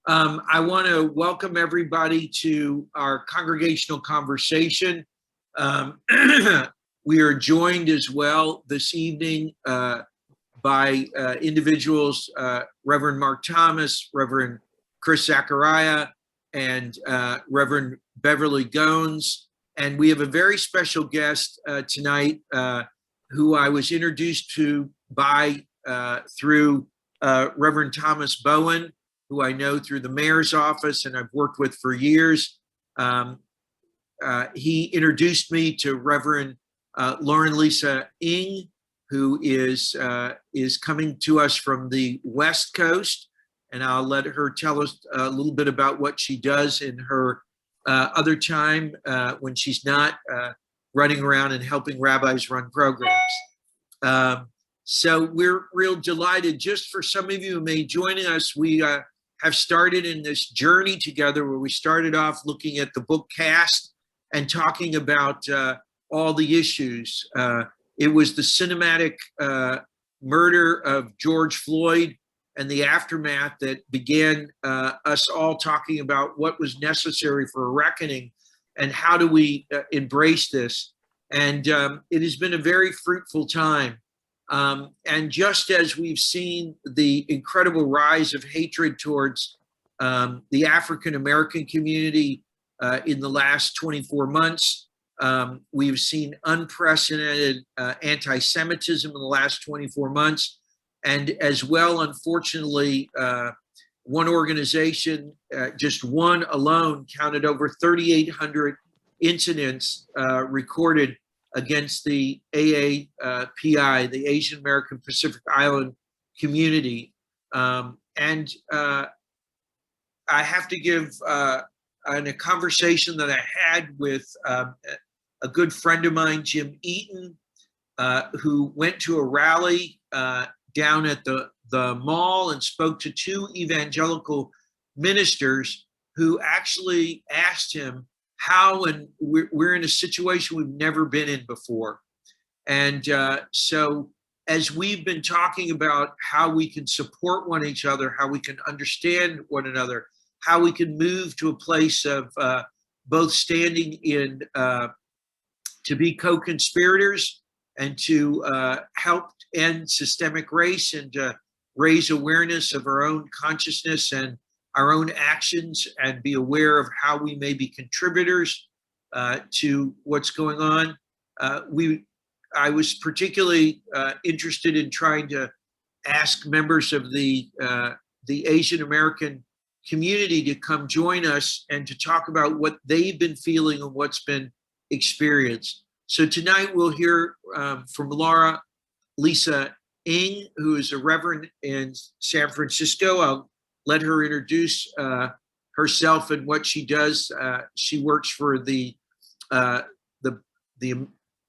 I want to welcome everybody to our Congregational Conversation. We are joined as well this evening by individuals, Reverend Mark Thomas, Reverend Chris Zachariah, and Reverend Beverly Gones. And we have a very special guest tonight who I was introduced to by through Reverend Thomas Bowen, who I know through the mayor's office and I've worked with for years. He introduced me to Reverend Lauren Lisa Ng, who is coming to us from the West Coast. And I'll let her tell us a little bit about what she does in her other time when she's not running around and helping rabbis run programs. So we're real delighted. Just for some of you who may be joining us, we have started in this journey together where we started off looking at the book Cast and talking about all the issues. It was the cinematic murder of George Floyd and the aftermath that began us all talking about what was necessary for a reckoning and how do we embrace this. And it has been a very fruitful time. And just as we've seen the incredible rise of hatred towards the African-American community in the last 24 months, we've seen unprecedented anti-Semitism in the last 24 months. And as well, unfortunately, one organization, just one alone, counted over 3,800 incidents recorded against the AAPI, the Asian American Pacific Island community. And I have to give in a conversation that I had with a good friend of mine, Jim Eaton, who went to a rally down at the mall and spoke to two evangelical ministers who actually asked him how, and we're in a situation we've never been in before. And so as we've been talking about how we can support one each other, how we can understand one another, how we can move to a place of both standing in to be co-conspirators and to help end systemic race and to raise awareness of our own consciousness and our own actions and be aware of how we may be contributors to what's going on. I was particularly interested in trying to ask members of the Asian American community to come join us and to talk about what they've been feeling and what's been experienced. So tonight we'll hear from Laura Lisa Ng, who is a reverend in San Francisco. I'll let her introduce herself and what she does. She works for the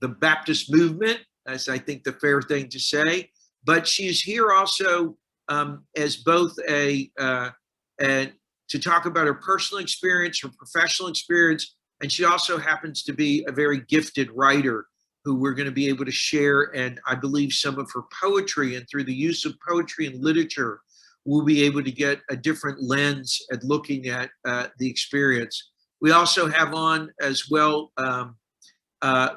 Baptist movement, as I think the fair thing to say. But she's here also as both to talk about her personal experience, her professional experience, and she also happens to be a very gifted writer who we're going to be able to share, and I believe some of her poetry, and through the use of poetry and literature, we'll be able to get a different lens at looking at the experience. We also have on as well,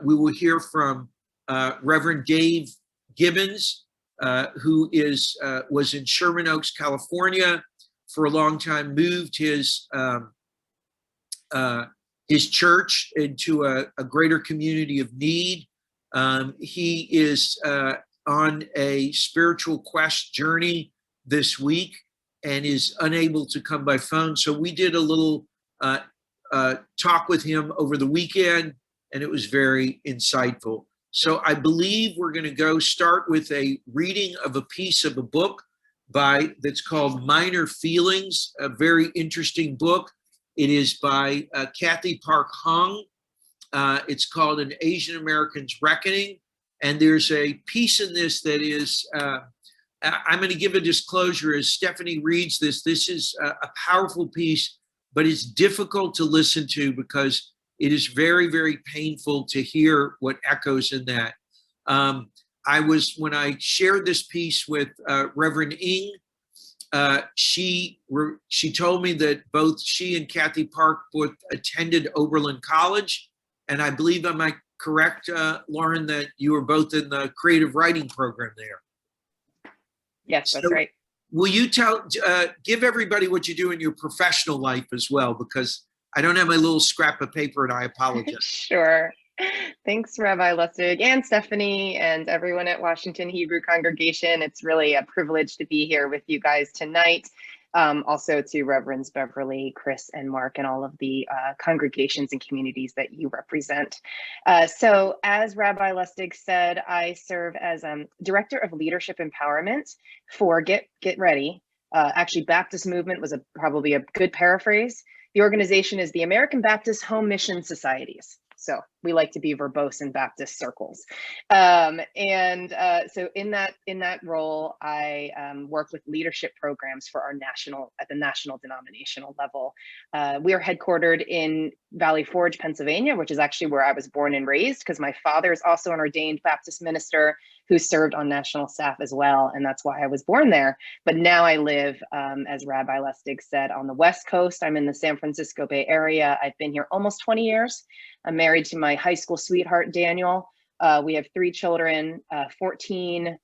we will hear from Reverend Dave Gibbons, who was in Sherman Oaks, California for a long time, moved his church into a greater community of need. He is on a spiritual quest journey this week and is unable to come by phone. So we did a little talk with him over the weekend, and it was very insightful. So I believe we're going to start with a reading of a piece of a book that's called Minor Feelings, a very interesting book. It is by Kathy Park Hung. It's called An Asian American's Reckoning. And there's a piece in this that is, I'm going to give a disclosure as Stephanie reads this. This is a powerful piece, but it's difficult to listen to because it is very, very painful to hear what echoes in that. When I shared this piece with Reverend Ng, she told me that both she and Kathy Park both attended Oberlin College, and I believe, am I correct, Lauren, that you were both in the creative writing program there? Yes, that's right. Will you give everybody what you do in your professional life as well? Because I don't have my little scrap of paper and I apologize. Sure. Thanks, Rabbi Lustig and Stephanie and everyone at Washington Hebrew Congregation. It's really a privilege to be here with you guys tonight. Also to Reverends Beverly, Chris, and Mark, and all of the congregations and communities that you represent. So as Rabbi Lustig said, I serve as Director of Leadership Empowerment for Get Ready. Actually, Baptist Movement was probably a good paraphrase. The organization is the American Baptist Home Mission Societies. So we like to be verbose in Baptist circles. So in that role, I work with leadership programs for our at the national denominational level. We are headquartered in Valley Forge, Pennsylvania, which is actually where I was born and raised, because my father is also an ordained Baptist minister who served on national staff as well. And that's why I was born there. But now I live, as Rabbi Lustig said, on the West Coast. I'm in the San Francisco Bay Area. I've been here almost 20 years. I'm married to my high school sweetheart, Daniel. We have 3 children, 14,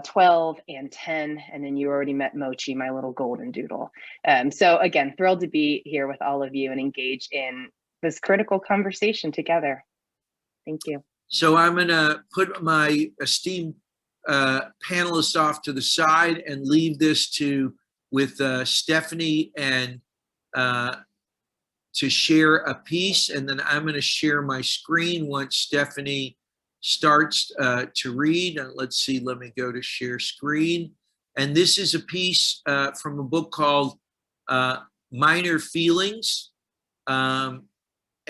12, and 10. And then you already met Mochi, my little golden doodle. So again, thrilled to be here with all of you and engage in this critical conversation together. Thank you. So I'm going to put my esteemed panelists off to the side and leave this with Stephanie and to share a piece, and then I'm going to share my screen once Stephanie starts to read. And let's see, let me go to share screen. And this is a piece from a book called Minor Feelings.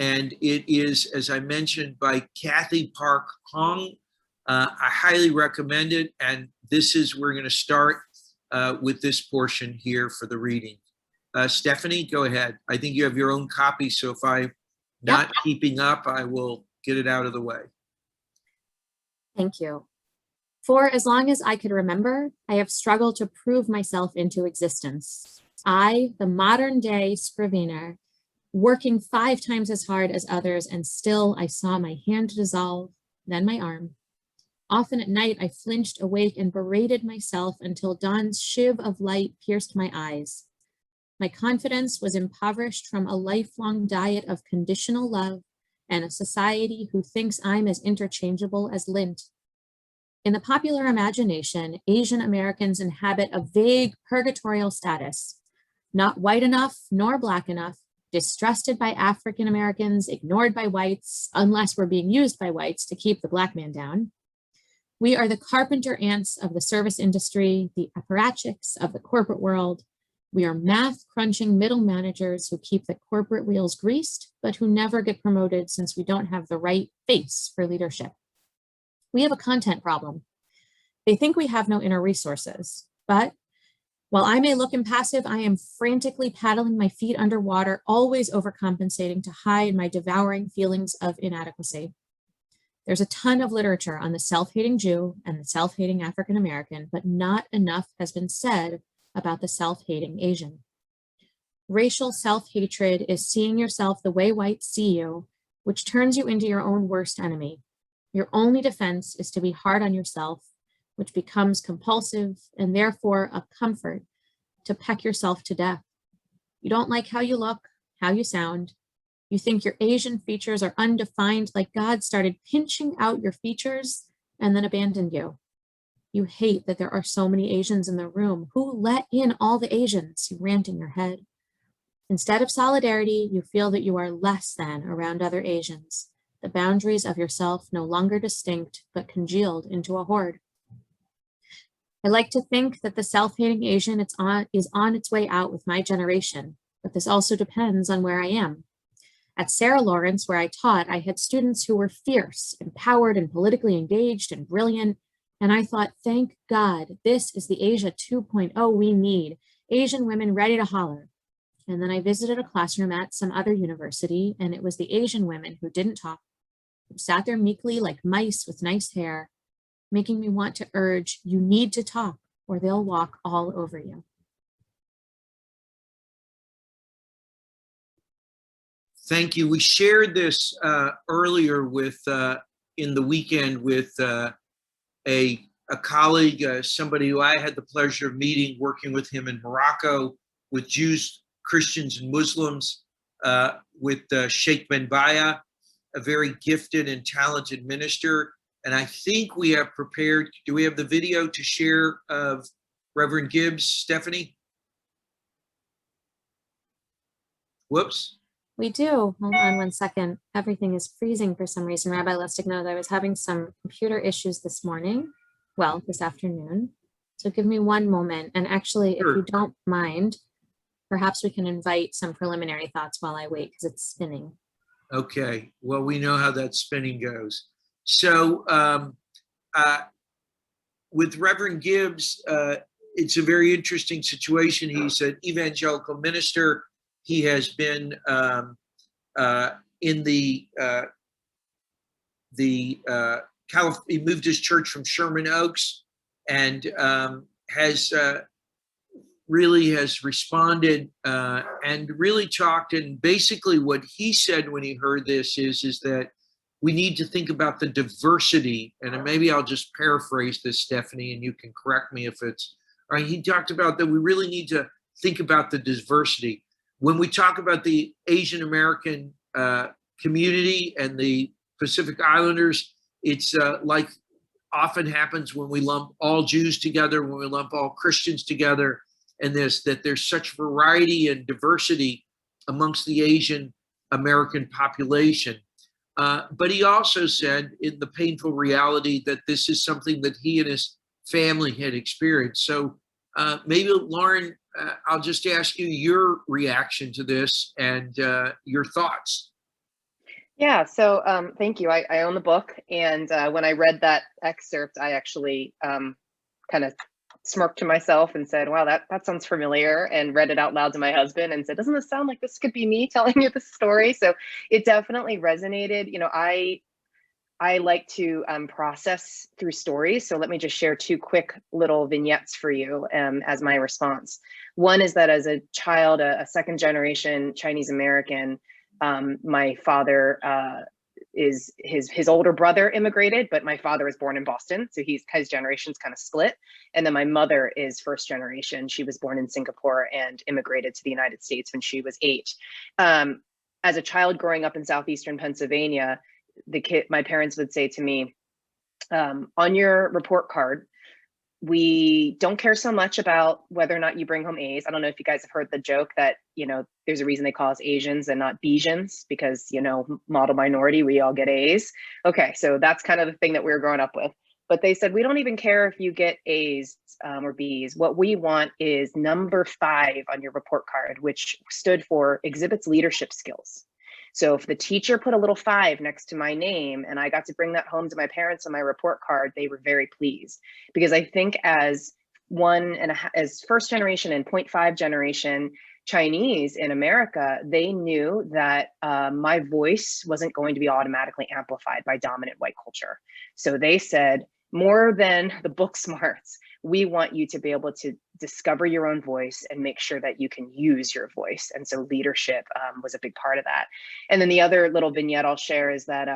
And it is, as I mentioned, by Kathy Park Hong. I highly recommend it. And we're going to start with this portion here for the reading. Stephanie, go ahead. I think you have your own copy, so if I'm not keeping up, I will get it out of the way. Thank you. For as long as I could remember, I have struggled to prove myself into existence. I, the modern day scrivener, working 5 times as hard as others, and still I saw my hand dissolve, then my arm. Often at night, I flinched awake and berated myself until dawn's shiv of light pierced my eyes. My confidence was impoverished from a lifelong diet of conditional love and a society who thinks I'm as interchangeable as lint. In the popular imagination, Asian Americans inhabit a vague purgatorial status, not white enough nor black enough, distrusted by African Americans, ignored by whites, unless we're being used by whites to keep the black man down. We are the carpenter ants of the service industry, the apparatchiks of the corporate world. We are math-crunching middle managers who keep the corporate wheels greased, but who never get promoted since we don't have the right face for leadership. We have a content problem. They think we have no inner resources, but while I may look impassive, I am frantically paddling my feet underwater, always overcompensating to hide my devouring feelings of inadequacy. There's a ton of literature on the self-hating Jew and the self-hating African American, but not enough has been said about the self-hating Asian. Racial self-hatred is seeing yourself the way whites see you, which turns you into your own worst enemy. Your only defense is to be hard on yourself, which becomes compulsive and therefore a comfort to peck yourself to death. You don't like how you look, how you sound. You think your Asian features are undefined, like God started pinching out your features and then abandoned you. You hate that there are so many Asians in the room. Who let in all the Asians? You rant in your head. Instead of solidarity, you feel that you are less than around other Asians. The boundaries of yourself no longer distinct, but congealed into a horde. I like to think that the self-hating Asian is on its way out with my generation, but this also depends on where I am. At Sarah Lawrence, where I taught, I had students who were fierce, empowered, and politically engaged and brilliant. And I thought, thank God, this is the Asia 2.0 we need, Asian women ready to holler. And then I visited a classroom at some other university, and it was the Asian women who didn't talk, who sat there meekly like mice with nice hair, making me want to urge, you need to talk or they'll walk all over you. Thank you. We shared this earlier with in the weekend with a colleague, somebody who I had the pleasure of meeting, working with him in Morocco with Jews, Christians, and Muslims, with Sheikh Ben Baya, a very gifted and talented minister. And I think we have prepared, do we have the video to share of Reverend Gibbs, Stephanie? Whoops. We do. Hold on one second. Everything is freezing for some reason. Rabbi Lustig knows I was having some computer issues this morning. Well, this afternoon. So give me one moment. And actually, if you don't mind, perhaps we can invite some preliminary thoughts while I wait because it's spinning. Okay. Well, we know how that spinning goes. So with Reverend Gibbs, it's a very interesting situation. He's an evangelical minister. He has been in the he moved his church from Sherman Oaks and has responded and really talked. And basically what he said when he heard this is that we need to think about the diversity. And maybe I'll just paraphrase this, Stephanie, and you can correct me if it's all right. He talked about that we really need to think about the diversity. When we talk about the Asian American community and the Pacific Islanders, it's like often happens when we lump all Jews together, when we lump all Christians together, and that there's such variety and diversity amongst the Asian American population. But he also said in the painful reality that this is something that he and his family had experienced. So maybe, Lauren, I'll just ask you your reaction to this and your thoughts. Yeah, so thank you. I own the book. And when I read that excerpt, I actually kind of smirked to myself and said, wow, that sounds familiar, and read it out loud to my husband and said, doesn't this sound like this could be me telling you this story? So it definitely resonated. You know, I like to process through stories. So let me just share two quick little vignettes for you as my response. One is that as a child, a second generation Chinese American, my father is his older brother immigrated, but my father was born in Boston. So his generation's kind of split. And then my mother is first generation. She was born in Singapore and immigrated to the United States when she was 8. As a child growing up in Southeastern Pennsylvania, my parents would say to me, on your report card, we don't care so much about whether or not you bring home A's. I don't know if you guys have heard the joke that, you know, there's a reason they call us Asians and not Bajans, because, you know, model minority, we all get A's. Okay, so that's kind of the thing that we were growing up with. But they said, we don't even care if you get A's or B's. What we want is number 5 on your report card, which stood for exhibits leadership skills. So if the teacher put a little 5 next to my name and I got to bring that home to my parents on my report card, they were very pleased. Because I think as first generation and 0.5 generation Chinese in America, they knew that my voice wasn't going to be automatically amplified by dominant white culture. So they said, more than the book smarts, we want you to be able to discover your own voice and make sure that you can use your voice. And so leadership was a big part of that. And then the other little vignette I'll share is that,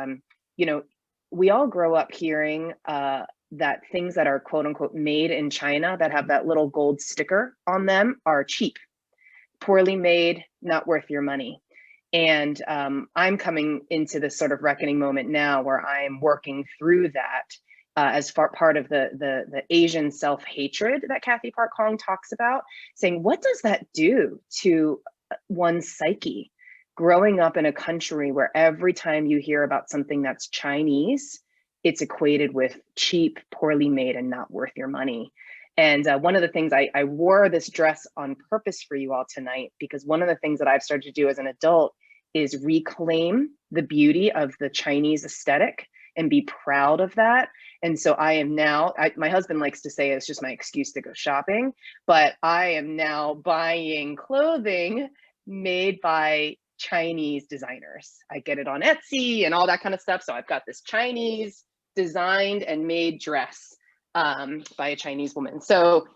you know, we all grow up hearing that things that are quote unquote made in China that have that little gold sticker on them are cheap, poorly made, not worth your money. And I'm coming into this sort of reckoning moment now where I'm working through that as part of the Asian self-hatred that Kathy Park Hong talks about, saying, what does that do to one's psyche? Growing up in a country where every time you hear about something that's Chinese, it's equated with cheap, poorly made, and not worth your money. And one of the things I wore this dress on purpose for you all tonight, because one of the things that I've started to do as an adult is reclaim the beauty of the Chinese aesthetic and be proud of that. And so I am now, my husband likes to say it's just my excuse to go shopping, but I am now buying clothing made by Chinese designers. I get it on Etsy and all that kind of stuff. So I've got this Chinese designed and made dress by a Chinese woman. So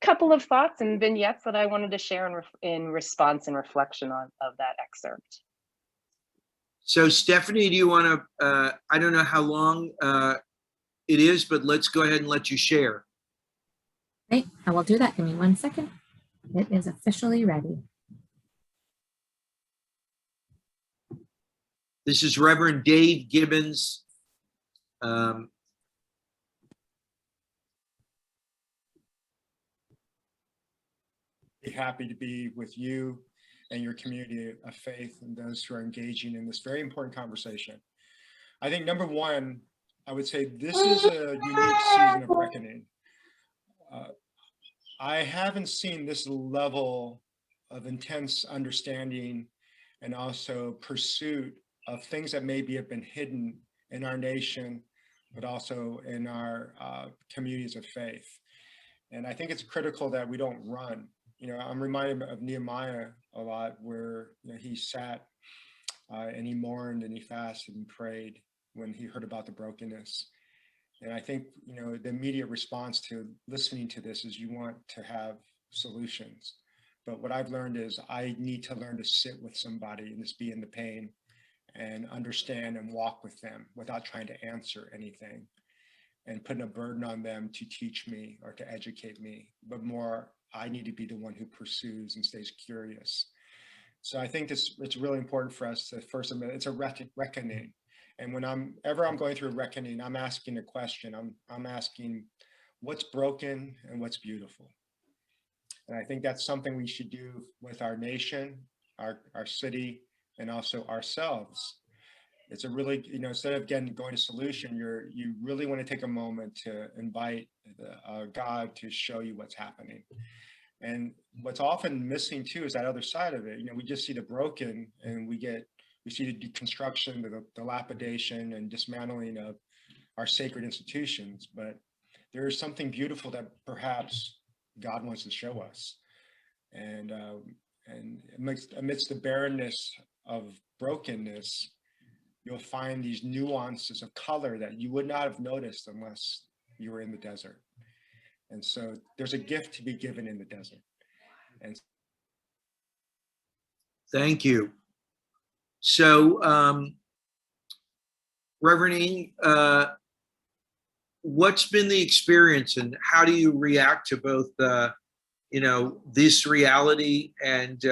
a couple of thoughts and vignettes that I wanted to share in response and reflection of that excerpt. So Stephanie, do you want to, I don't know how long it is, but let's go ahead and let you share. Great, I will do that. Give me 1 second. It is officially ready. This is Reverend Dave Gibbons. Be happy to be with you and your community of faith and those who are engaging in this very important conversation. I think number one, I would say this is a unique season of reckoning. I haven't seen this level of intense understanding and also pursuit of things that maybe have been hidden in our nation, but also in our communities of faith. And I think it's critical that we don't run. You know, I'm reminded of Nehemiah a lot, where he sat and he mourned and he fasted and prayed when he heard about the brokenness. And I think, the immediate response to listening to this is you want to have solutions. But what I've learned is I need to learn to sit with somebody and just be in the pain and understand and walk with them without trying to answer anything and putting a burden on them to teach me or to educate me, but more, I need to be the one who pursues and stays curious. So I think it's really important for us to first admit it's a reckoning. And whenever I'm going through a reckoning, I'm asking a question. I'm asking what's broken and what's beautiful. And I think that's something we should do with our nation, our city, and also ourselves. It's a really, instead of going to solution, you really want to take a moment to invite God to show you what's happening. And what's often missing too is that other side of it. We just see the broken, and we see the deconstruction, the dilapidation and dismantling of our sacred institutions. But there is something beautiful that perhaps God wants to show us. And amidst the barrenness of brokenness, you'll find these nuances of color that you would not have noticed unless you were in the desert. And so there's a gift to be given in the desert. And Thank you. So, Reverend Ng, what's been the experience, and how do you react to both, this reality and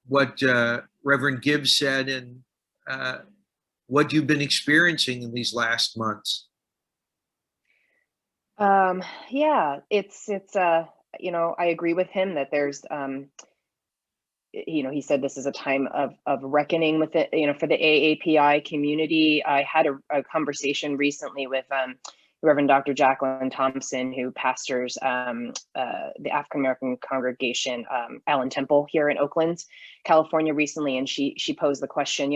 what Reverend Gibbs said, and what you've been experiencing in these last months? Yeah, it's I agree with him that there's he said this is a time of reckoning with it, for the AAPI community. I had a conversation recently with Reverend Dr. Jacqueline Thompson, who pastors the African American congregation Allen Temple here in Oakland, California recently, and she posed the question,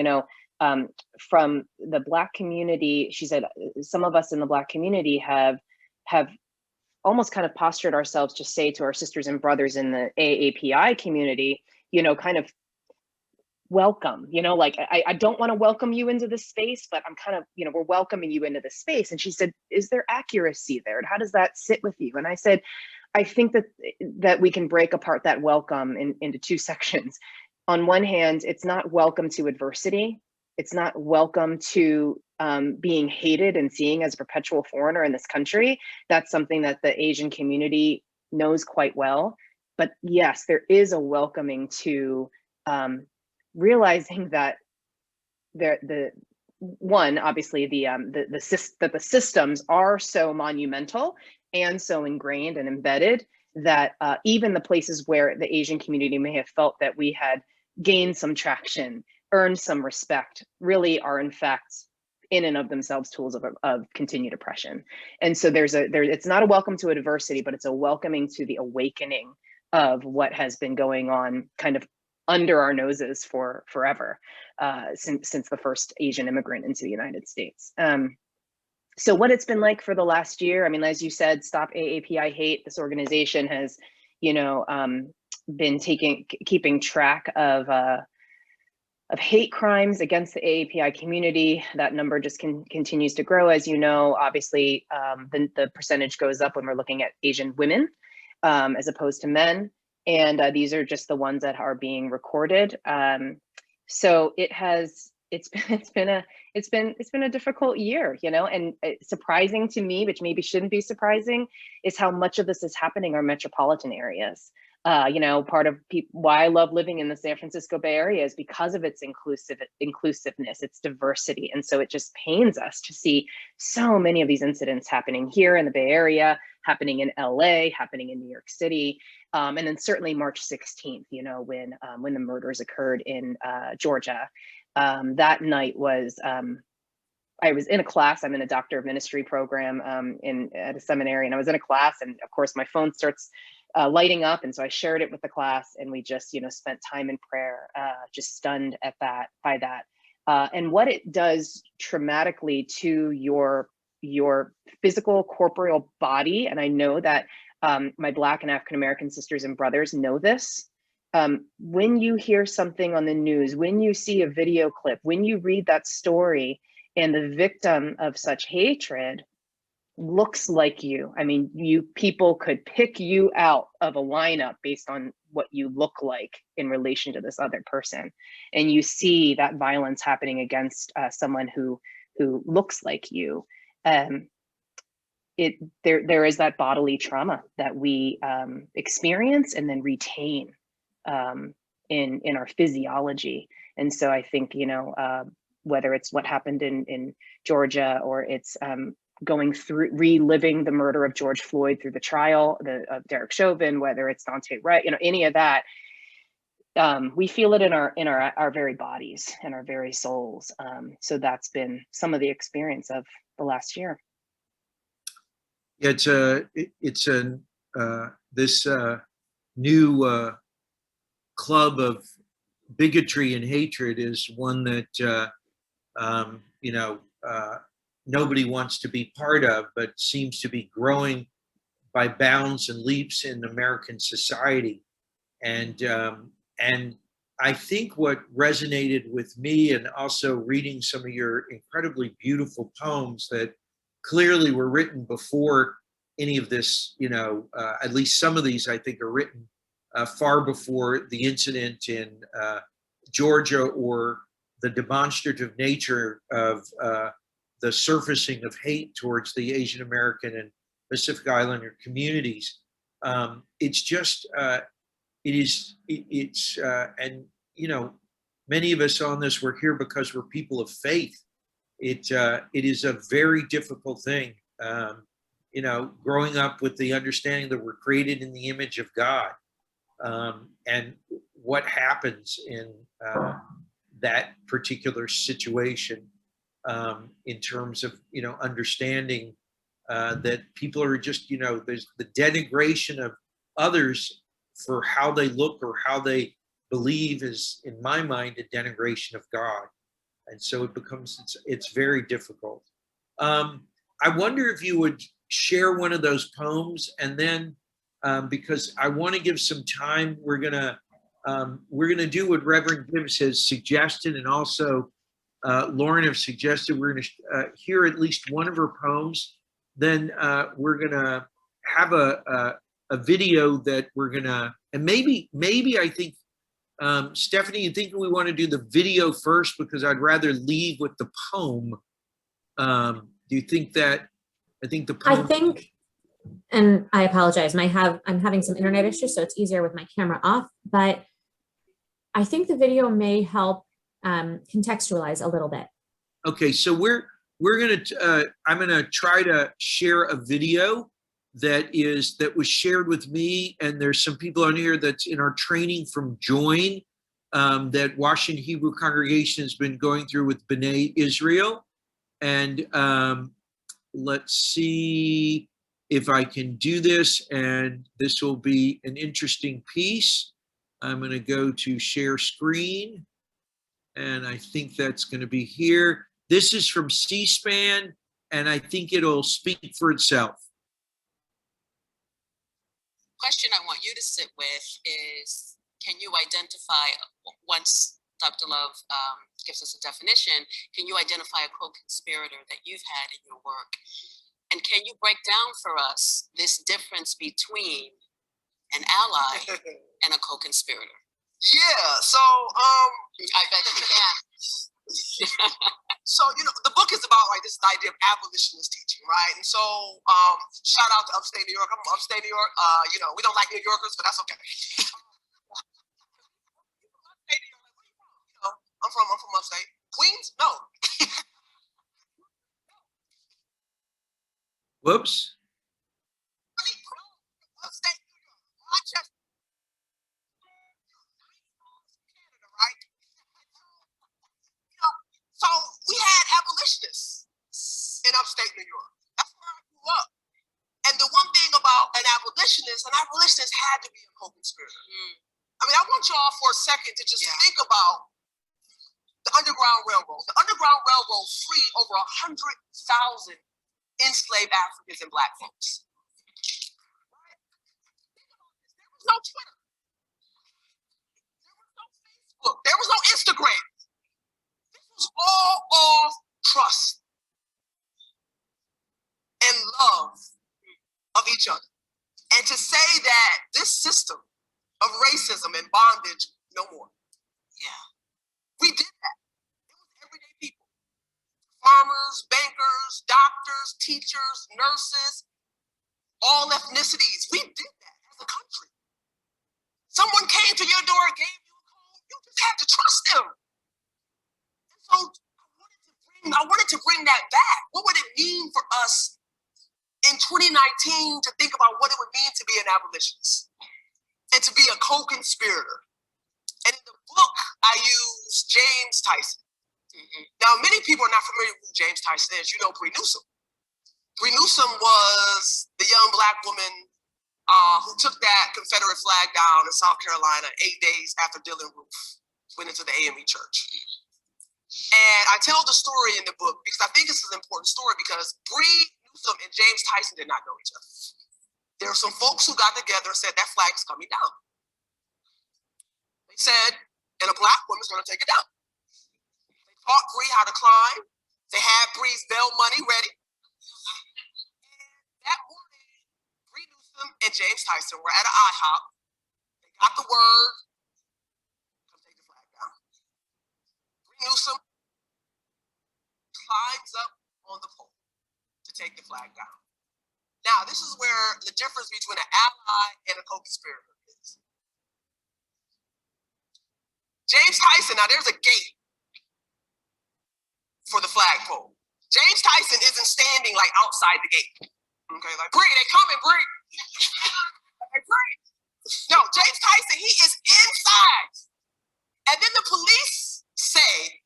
from the Black community. She said some of us in the Black community have almost kind of postured ourselves to say to our sisters and brothers in the AAPI community, kind of welcome, like I don't want to welcome you into this space, but I'm kind of, we're welcoming you into this space. And she said, is there accuracy there? And how does that sit with you? And I said, I think that we can break apart that welcome into two sections. On one hand, it's not welcome to adversity. It's not welcome to being hated and seeing as a perpetual foreigner in this country. That's something that the Asian community knows quite well. But yes, there is a welcoming to realizing that obviously the systems are so monumental and so ingrained and embedded that even the places where the Asian community may have felt that we had gained some traction, earned some respect, really are in fact in and of themselves tools of continued oppression. And so it's not a welcome to adversity, but it's a welcoming to the awakening of what has been going on kind of under our noses for forever, since the first Asian immigrant into the United States. So what it's been like for the last year, I mean, as you said, Stop AAPI Hate, this organization has, been keeping track of hate crimes against the AAPI community. That number just continues to grow. As you know, obviously, the percentage goes up when we're looking at Asian women as opposed to men. And these are just the ones that are being recorded. So it's been a difficult year, you know, and surprising to me, which maybe shouldn't be surprising, is how much of this is happening in our metropolitan areas. You know, part of why I love living in the San Francisco Bay Area is because of its inclusiveness, its diversity. And so it just pains us to see so many of these incidents happening here in the Bay Area, happening in LA, happening in New York City. And then certainly March 16th, you know, when the murders occurred in Georgia. That night was, I was in a class. I'm in a doctor of ministry program at a seminary, and I was in a class, and of course my phone starts lighting up, and so I shared it with the class, and we just, you know, spent time in prayer, just stunned by that, and what it does traumatically to your physical corporeal body. And I know that my Black and African American sisters and brothers know this. When you hear something on the news, when you see a video clip, when you read that story, and the victim of such hatred looks like you. I mean, people could pick you out of a lineup based on what you look like in relation to this other person. And you see that violence happening against someone who looks like you. There is that bodily trauma that we experience and then retain in our physiology. And so I think, you know, whether it's what happened in Georgia, or it's going through reliving the murder of George Floyd through the trial of Derek Chauvin, whether it's Dante Wright, you know, any of that, we feel it in our very bodies and our very souls. So that's been some of the experience of the last year. It's this new club of bigotry and hatred is one that you know, nobody wants to be part of, but seems to be growing by bounds and leaps in American society. And I think what resonated with me, and also reading some of your incredibly beautiful poems that clearly were written before any of this, you know, at least some of these I think are written far before the incident in Georgia, or the demonstrative nature of the surfacing of hate towards the Asian American and Pacific Islander communities. It's just, and you know, many of us on this, we're here because we're people of faith. It is a very difficult thing, you know, growing up with the understanding that we're created in the image of God, and what happens in that particular situation, in terms of, you know, understanding that people are just, you know, there's the denigration of others for how they look or how they believe is, in my mind, a denigration of God. And so it becomes, it's very difficult. I wonder if you would share one of those poems, and then because I want to give some time, we're gonna do what Reverend Gibbons has suggested, and also Lauren have suggested. We're gonna hear at least one of her poems. Then we're gonna have a video that we're gonna, and maybe I think, Stephanie, you think we want to do the video first, because I'd rather leave with the poem. Do you think that? I think the poem. I think, and I apologize, I'm having some internet issues, so it's easier with my camera off, but I think the video may help contextualize a little bit. Okay, so I'm gonna try to share a video that was shared with me, and there's some people on here that's in our training from Join, that Washington Hebrew Congregation has been going through with B'nai Israel. And let's see if I can do this, and this will be an interesting piece. I'm going to go to share screen, and I think that's going to be here. This is from C-SPAN, and I think it'll speak for itself. Question I want you to sit with is, can you identify, once Dr. Love gives us a definition, can you identify a co-conspirator that you've had in your work? And can you break down for us this difference between an ally and a co-conspirator? Yeah, so I bet you can. so the book is about like this idea of abolitionist teaching, right? And so shout out to upstate New York. I'm from upstate New York. We don't like New Yorkers, but that's okay. I'm from upstate. Queens? No. Whoops. Upstate New York, Rochester, Canada, right? So we had abolitionists in upstate New York. That's where I grew up. And the one thing about an abolitionist had to be a co-conspirator. I mean, I want y'all for a second to just think about the Underground Railroad. The Underground Railroad freed over 100,000 enslaved Africans and Black folks. There was no Twitter. There was no Facebook. There was no Instagram. This was all off trust and love of each other. And to say that this system of racism and bondage, no more. Yeah. We did that. It was everyday people. Farmers, bankers, doctors, teachers, nurses, all ethnicities. We did that as a country. Someone came to your door and gave you a code. You just had to trust them. And so I wanted to bring that back. What would it mean for us in 2019 to think about what it would mean to be an abolitionist and to be a co-conspirator? And in the book, I use James Tyson. Now, many people are not familiar with who James Tyson is. You know Bree Newsom. Bree Newsom was the young Black woman who took that Confederate flag down in South Carolina 8 days after Dylann Roof went into the AME church. And I tell the story in the book because I think it's an important story because Bree Newsom and James Tyson did not know each other. There were some folks who got together and said that flag is coming down. They said, and a Black woman's going to take it down. They taught Bree how to climb. They had Bree's bail money ready. And that morning, Bree Newsom and James Tyson were at an IHOP. They got the word, come take the flag down. Bree Newsom climbs up on the pole to take the flag down. Now, this is where the difference between an ally and a co-conspirator is. James Tyson, now there's a gate for the flagpole. James Tyson isn't standing like outside the gate. Okay, like, Bree, they coming, Bree. Like, Bree. No, James Tyson, he is inside. And then the police say,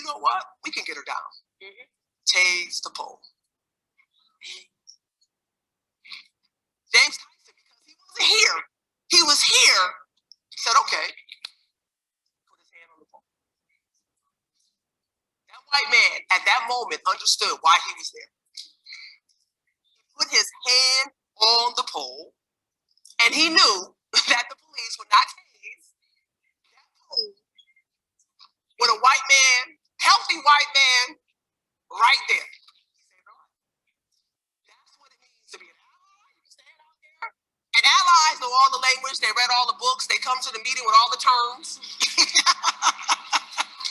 you know what? We can get her down. Tase the pole. James Tyson, because he wasn't here, he was here, said, okay, put his hand on the pole. That white man at that moment understood why he was there. He put his hand on the pole, and he knew that the police would not tase that pole with a white man, healthy white man, right there. That's what it means to be an ally. You stand out there. And allies know all the language. They read all the books. They come to the meeting with all the terms.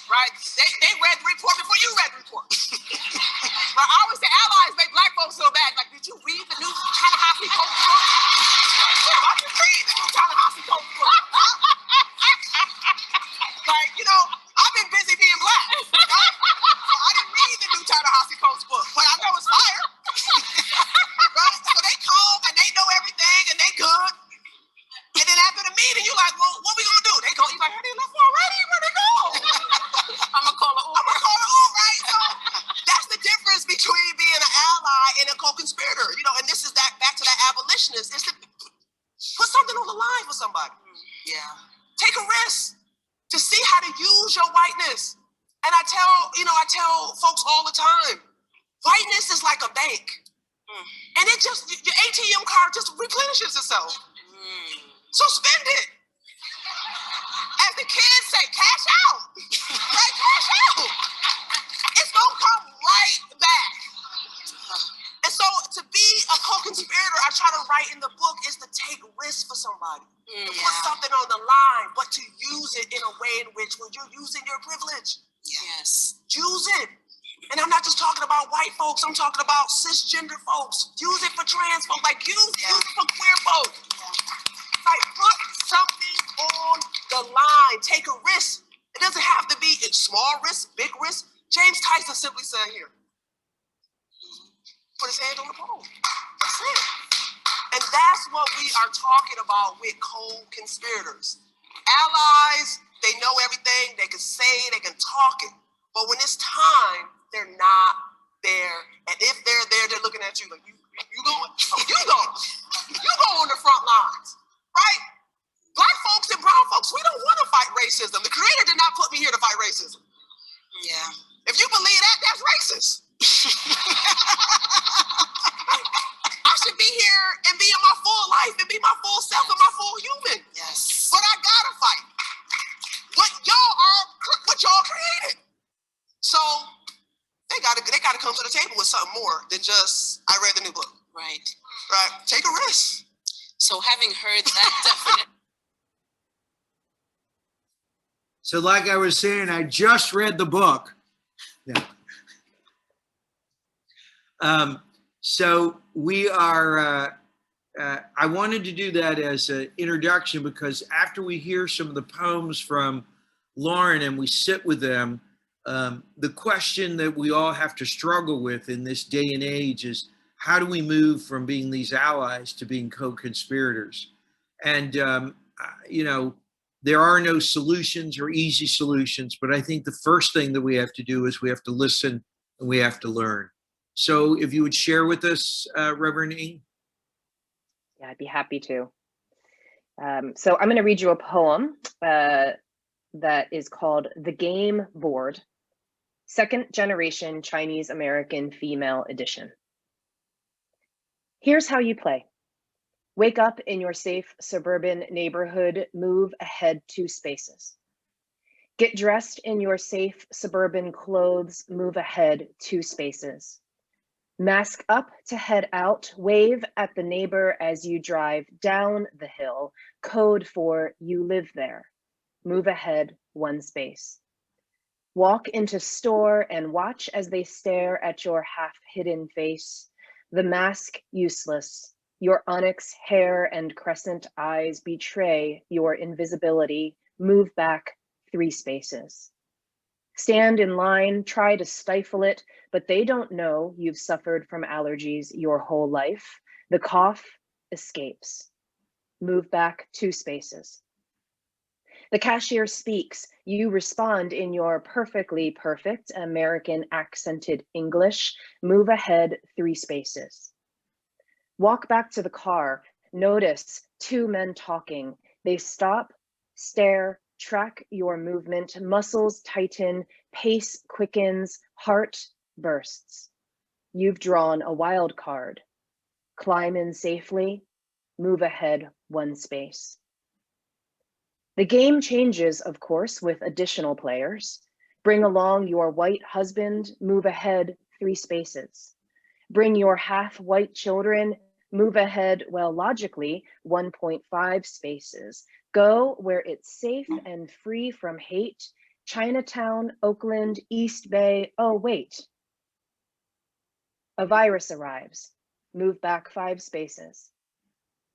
Right? They read the report before you read the report. But I always say allies make Black folks so bad. Like, did you read the new Ta-Nehisi Coates book? Yeah, I didn't read the new Ta-Nehisi Coates book. Like, I've been busy being Black. I didn't read the new Ta-Nehisi Coates book, but I know it's fire. Right? So they come and they know everything and they good. And then after the meeting, you're like, well, what we gonna do? They go, you're like, they left already? Where'd they go? I'm gonna call it, right? So that's the difference between being an ally and a co-conspirator. And this is back to that abolitionist, is to put something on the line for somebody. Yeah. Take a risk to see how to use your whiteness. And I tell folks all the time, whiteness is like a bank. And your ATM card just replenishes itself. So spend it. As the kids say, cash out. Right? Cash out. It's going to come right back. And so to be a co-conspirator, I try to write in the book, is to take risks for somebody. To put something on the line. use it. And I'm not just talking about white folks, I'm talking about cisgender folks. Use it for trans folks, like use it for queer folks. Like put something on the line, take a risk. It doesn't have to be small risk, big risk. James Tyson simply said here, put his hand on the pole. That's it. And that's what we are talking about with co-conspirators. Allies, they know everything, they can say, they can talk it. But when it's time, they're not there. And if they're there, they're looking at you like, you going? Oh, you go. You go on the front lines, right? Black folks and brown folks, we don't want to fight racism. The Creator did not put me here to fight racism. Yeah. If you believe that, that's racist. I should be here and be in my full life and be my full self and my full human. Yes. But I gotta fight what y'all created. So they gotta come to the table with something more than just I read the new book. Right. Right. Take a risk. So having heard that definition. So like I was saying, I just read the book. Yeah. So we are, I wanted to do that as an introduction because after we hear some of the poems from Lauren and we sit with them, the question that we all have to struggle with in this day and age is how do we move from being these allies to being co-conspirators? And, you know, there are no solutions or easy solutions, but I think the first thing that we have to do is we have to listen and we have to learn. So if you would share with us, Reverend Ng. Yeah, I'd be happy to. So I'm going to read you a poem that is called The Game Board, Second Generation Chinese American Female Edition. Here's how you play. Wake up in your safe suburban neighborhood, move ahead 2 spaces. Get dressed in your safe suburban clothes, move ahead 2 spaces. Mask up to head out, wave at the neighbor as you drive down the hill, code for you live there. Move ahead 1 space. Walk into store and watch as they stare at your half-hidden face. The mask useless. Your onyx hair and crescent eyes betray your invisibility. Move back 3 spaces. Stand in line, try to stifle it, but they don't know you've suffered from allergies your whole life. The cough escapes. Move back 2 spaces. The cashier speaks. You respond in your perfectly perfect American accented English. Move ahead 3 spaces. Walk back to the car. Notice 2 men talking. They stop, stare, track your movement. Muscles tighten, pace quickens, heart bursts. You've drawn a wild card. Climb in safely. Move ahead 1 space. The game changes, of course, with additional players. Bring along your white husband. Move ahead 3 spaces. Bring your half-white children. Move ahead, well, logically, 1.5 spaces. Go where it's safe and free from hate. Chinatown, Oakland, East Bay. Oh, wait. A virus arrives. Move back 5 spaces.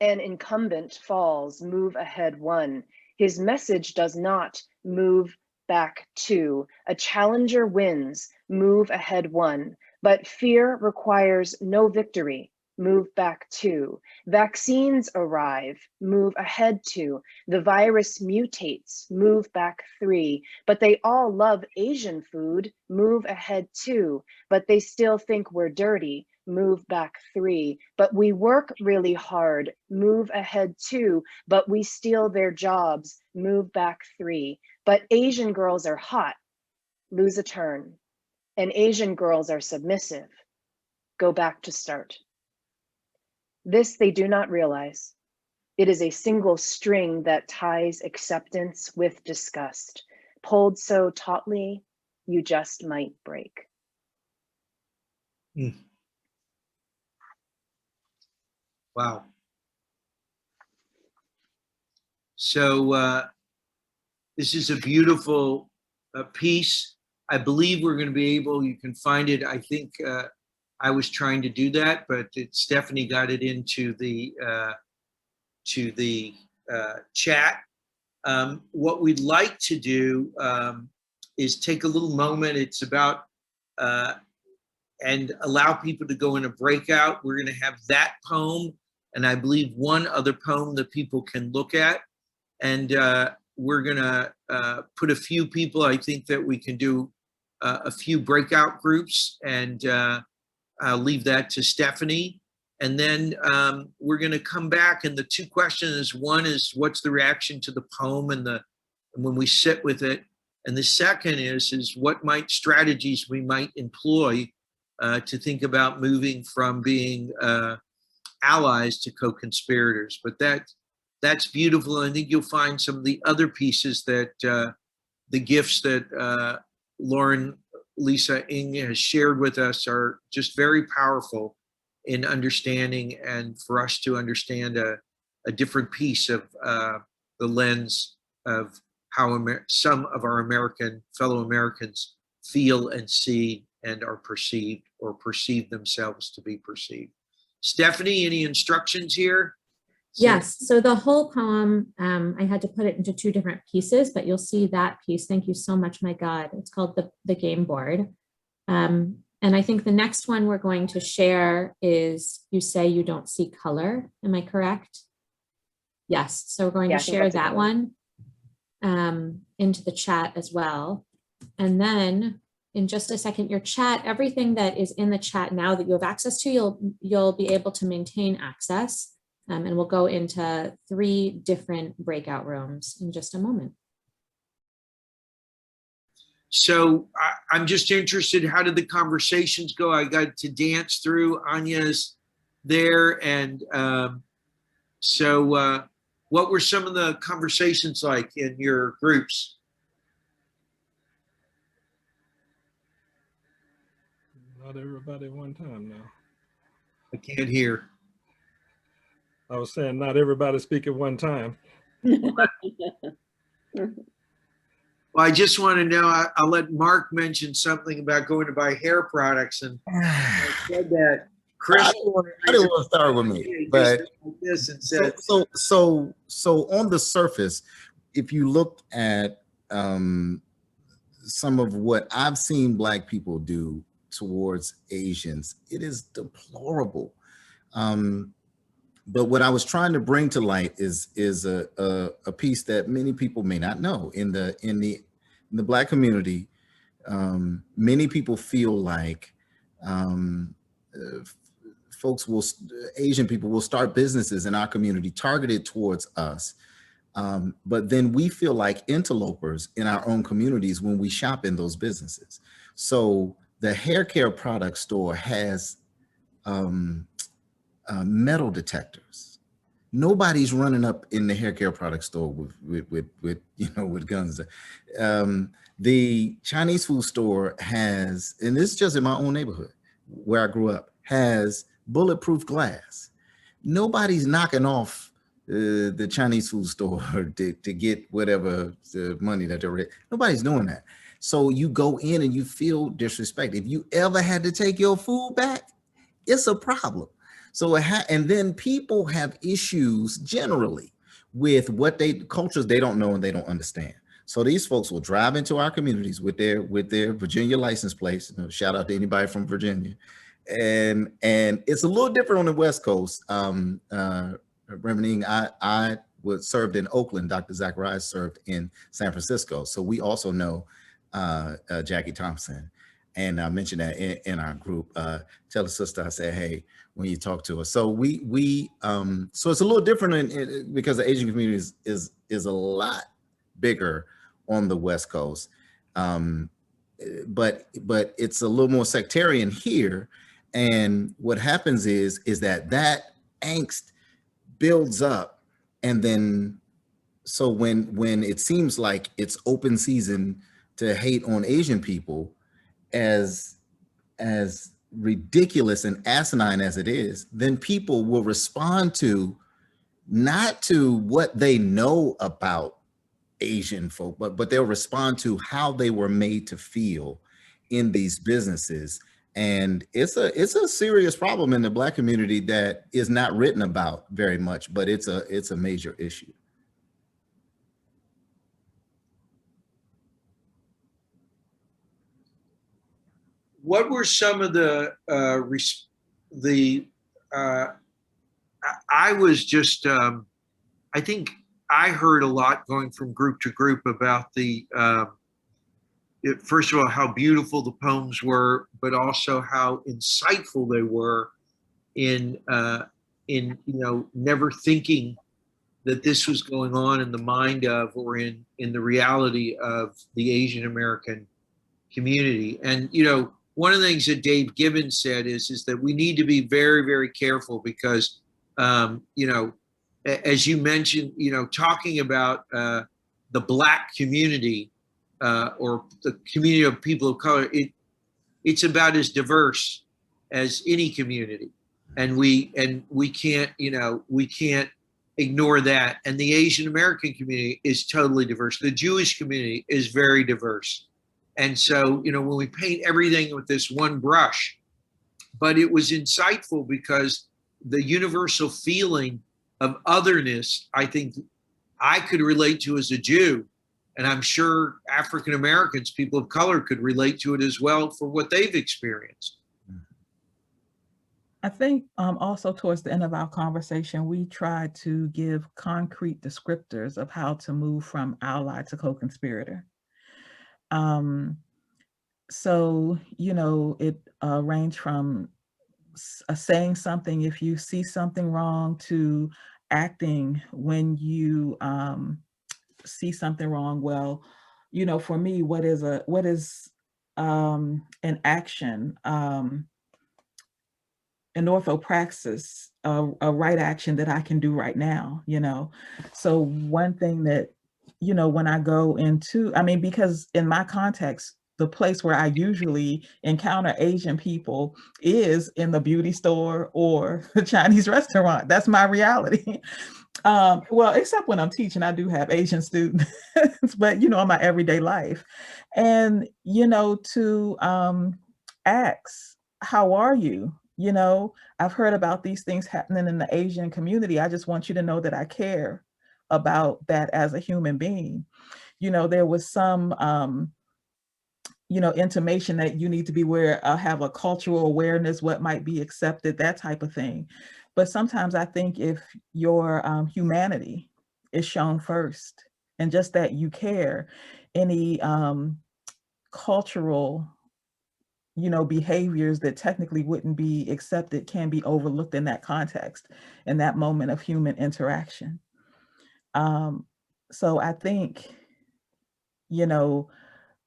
An incumbent falls. Move ahead 1. His message does not. Move back 2. A challenger wins. Move ahead 1. But fear requires no victory. Move back 2. Vaccines arrive. Move ahead 2. The virus mutates. Move back 3. But they all love Asian food. Move ahead 2. But they still think we're dirty. Move back 3. But we work really hard. Move ahead 2. But we steal their jobs. Move back 3. But Asian girls are hot. Lose a turn. And Asian girls are submissive. Go back to start. This they do not realize. It is a single string that ties acceptance with disgust, pulled so tautly, you just might break. Wow. So this is a beautiful piece. I believe we're going to be able, you can find it. I think I was trying to do that, but Stephanie got it into the chat. What we'd like to do is take a little moment. It's about, and allow people to go in a breakout. We're going to have that poem, and I believe one other poem that people can look at. And we're going to put a few people, I think that we can do a few breakout groups, and I'll leave that to Stephanie. And then we're going to come back, and the two questions, one is what's the reaction to the poem and when we sit with it, and the second is what strategies we might employ to think about moving from being allies to co-conspirators. But that's beautiful. I think you'll find some of the other pieces that the gifts that Lauren Lisa Ng has shared with us are just very powerful in understanding, and for us to understand a different piece of the lens of how some of our fellow Americans feel and see and are perceived, or perceive themselves to be perceived. Stephanie, any instructions here? Yes, so the whole poem, I had to put it into two different pieces, but you'll see that piece. Thank you so much, my God. It's called the game board. And I think the next one we're going to share is You Say You Don't See Color. Am I correct? Yes, so we're going to share that one into the chat as well. And then in just a second, your chat, everything that is in the chat now that you have access to, you'll be able to maintain access. And we'll go into 3 different breakout rooms in just a moment. So I'm just interested, how did the conversations go? I got to dance through, Anya's there. And so what were some of the conversations like in your groups? Not everybody at one time now. I can't hear. I was saying not everybody speak at one time. Well, I just want to know, I'll let Mark mention something about going to buy hair products, and I said that Chris. I didn't want to start with me, but this and said, so on the surface, if you look at some of what I've seen Black people do towards Asians, it is deplorable. But what I was trying to bring to light is a piece that many people may not know. In the Black community, many people feel like Asian people will start businesses in our community targeted towards us. But then we feel like interlopers in our own communities when we shop in those businesses. So the hair care product store has metal detectors. Nobody's running up in the hair care product store with guns. The Chinese food store has, and this is just in my own neighborhood where I grew up, has bulletproof glass. Nobody's knocking off the Chinese food store to get whatever the money that they're. Nobody's doing that. So you go in and you feel disrespect. If you ever had to take your food back, it's a problem. So and then people have issues generally with cultures they don't know and they don't understand. So these folks will drive into our communities with their Virginia license plates. Shout out to anybody from Virginia, and it's a little different on the West Coast. Reverend Ng, I served in Oakland. Dr. Zacharias served in San Francisco. So we also know Jackie Thompson. And I mentioned that in our group. Tell the sister, I said, hey, when you talk to us. So so it's a little different because the Asian community is a lot bigger on the West Coast. But it's a little more sectarian here. And what happens is that angst builds up. And then, so when it seems like it's open season to hate on Asian people, as ridiculous and asinine as it is, then people will respond to not to what they know about Asian folk, but they'll respond to how they were made to feel in these businesses. And it's a serious problem in the Black community that is not written about very much, but it's a major issue. What were some of I was just, I think I heard a lot going from group to group about first of all, how beautiful the poems were, but also how insightful they were in never thinking that this was going on in the mind of, or in the reality of the Asian American community. And, one of the things that Dave Gibbons said is that we need to be very, very careful because, as you mentioned, talking about the Black community or the community of people of color, it's about as diverse as any community, and we can't ignore that. And the Asian American community is totally diverse. The Jewish community is very diverse. And so, when we paint everything with this one brush, but it was insightful because the universal feeling of otherness, I think I could relate to as a Jew. And I'm sure African Americans, people of color, could relate to it as well for what they've experienced. I think also towards the end of our conversation, we tried to give concrete descriptors of how to move from ally to co-conspirator. So, it ranged from saying something if you see something wrong to acting when you see something wrong. Well, for me, what is an action, an orthopraxis, a right action that I can do right now, So one thing that, when I go into, because in my context, the place where I usually encounter Asian people is in the beauty store or the Chinese restaurant. That's my reality. Well, except when I'm teaching, I do have Asian students, but in my everyday life. And, to ask, how are you? I've heard about these things happening in the Asian community. I just want you to know that I care about that as a human being. There was some, intimation that you need to be aware, have a cultural awareness, what might be accepted, that type of thing. But sometimes I think if your humanity is shown first, and just that you care, any cultural, behaviors that technically wouldn't be accepted can be overlooked in that context, in that moment of human interaction. So I think,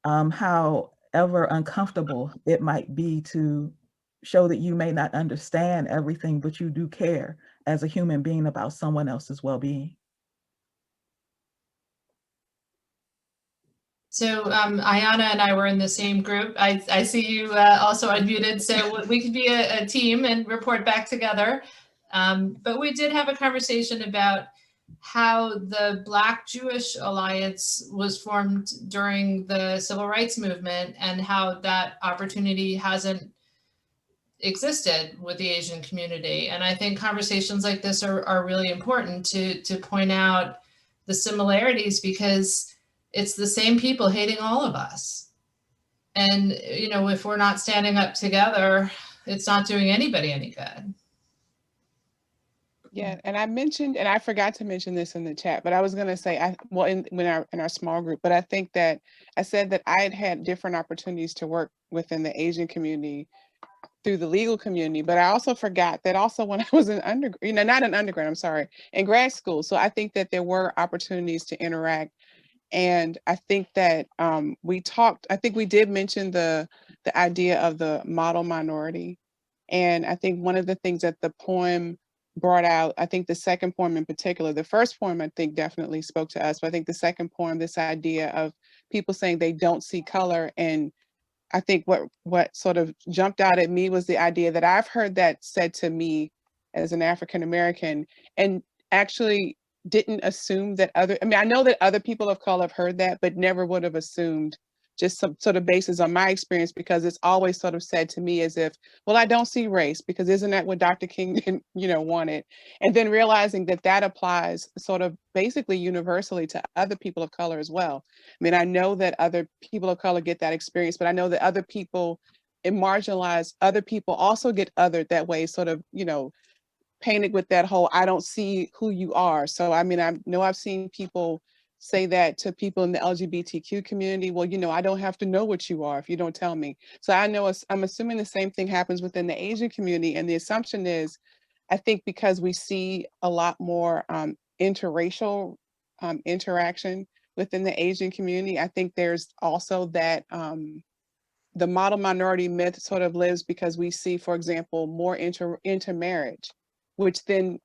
however uncomfortable it might be to show that you may not understand everything, but you do care as a human being about someone else's well-being. So Ayana and I were in the same group. I see you also unmuted, so we could be a team and report back together. But we did have a conversation about how the Black Jewish Alliance was formed during the Civil Rights Movement and how that opportunity hasn't existed with the Asian community. And I think conversations like this are really important to point out the similarities, because it's the same people hating all of us. And, if we're not standing up together, it's not doing anybody any good. Yeah, and I forgot to mention this in the chat, but I was going to say, in our small group, but I think that I said that I had different opportunities to work within the Asian community through the legal community, but I also forgot that also when I was in in grad school. So I think that there were opportunities to interact. And I think that we did mention the idea of the model minority. And I think one of the things that the poem brought out, I think the second poem in particular, the first poem I think definitely spoke to us, but I think the second poem, this idea of people saying they don't see color. And I think what sort of jumped out at me was the idea that I've heard that said to me as an African American, and actually didn't assume that I mean, I know that other people of color have heard that, but never would have assumed, just some sort of basis on my experience, because it's always sort of said to me as if, well, I don't see race, because isn't that what Dr. King, wanted? And then realizing that that applies sort of basically universally to other people of color as well. I mean, I know that other people of color get that experience, but I know that other people and marginalized other people also get othered that way, sort of, painted with that whole, I don't see who you are. So, I mean, I know I've seen people say that to people in the LGBTQ community. Well, I don't have to know what you are if you don't tell me. So I'm assuming the same thing happens within the Asian community. And the assumption is, I think because we see a lot more interracial interaction within the Asian community, I think there's also that the model minority myth sort of lives because we see, for example, more intermarriage, which then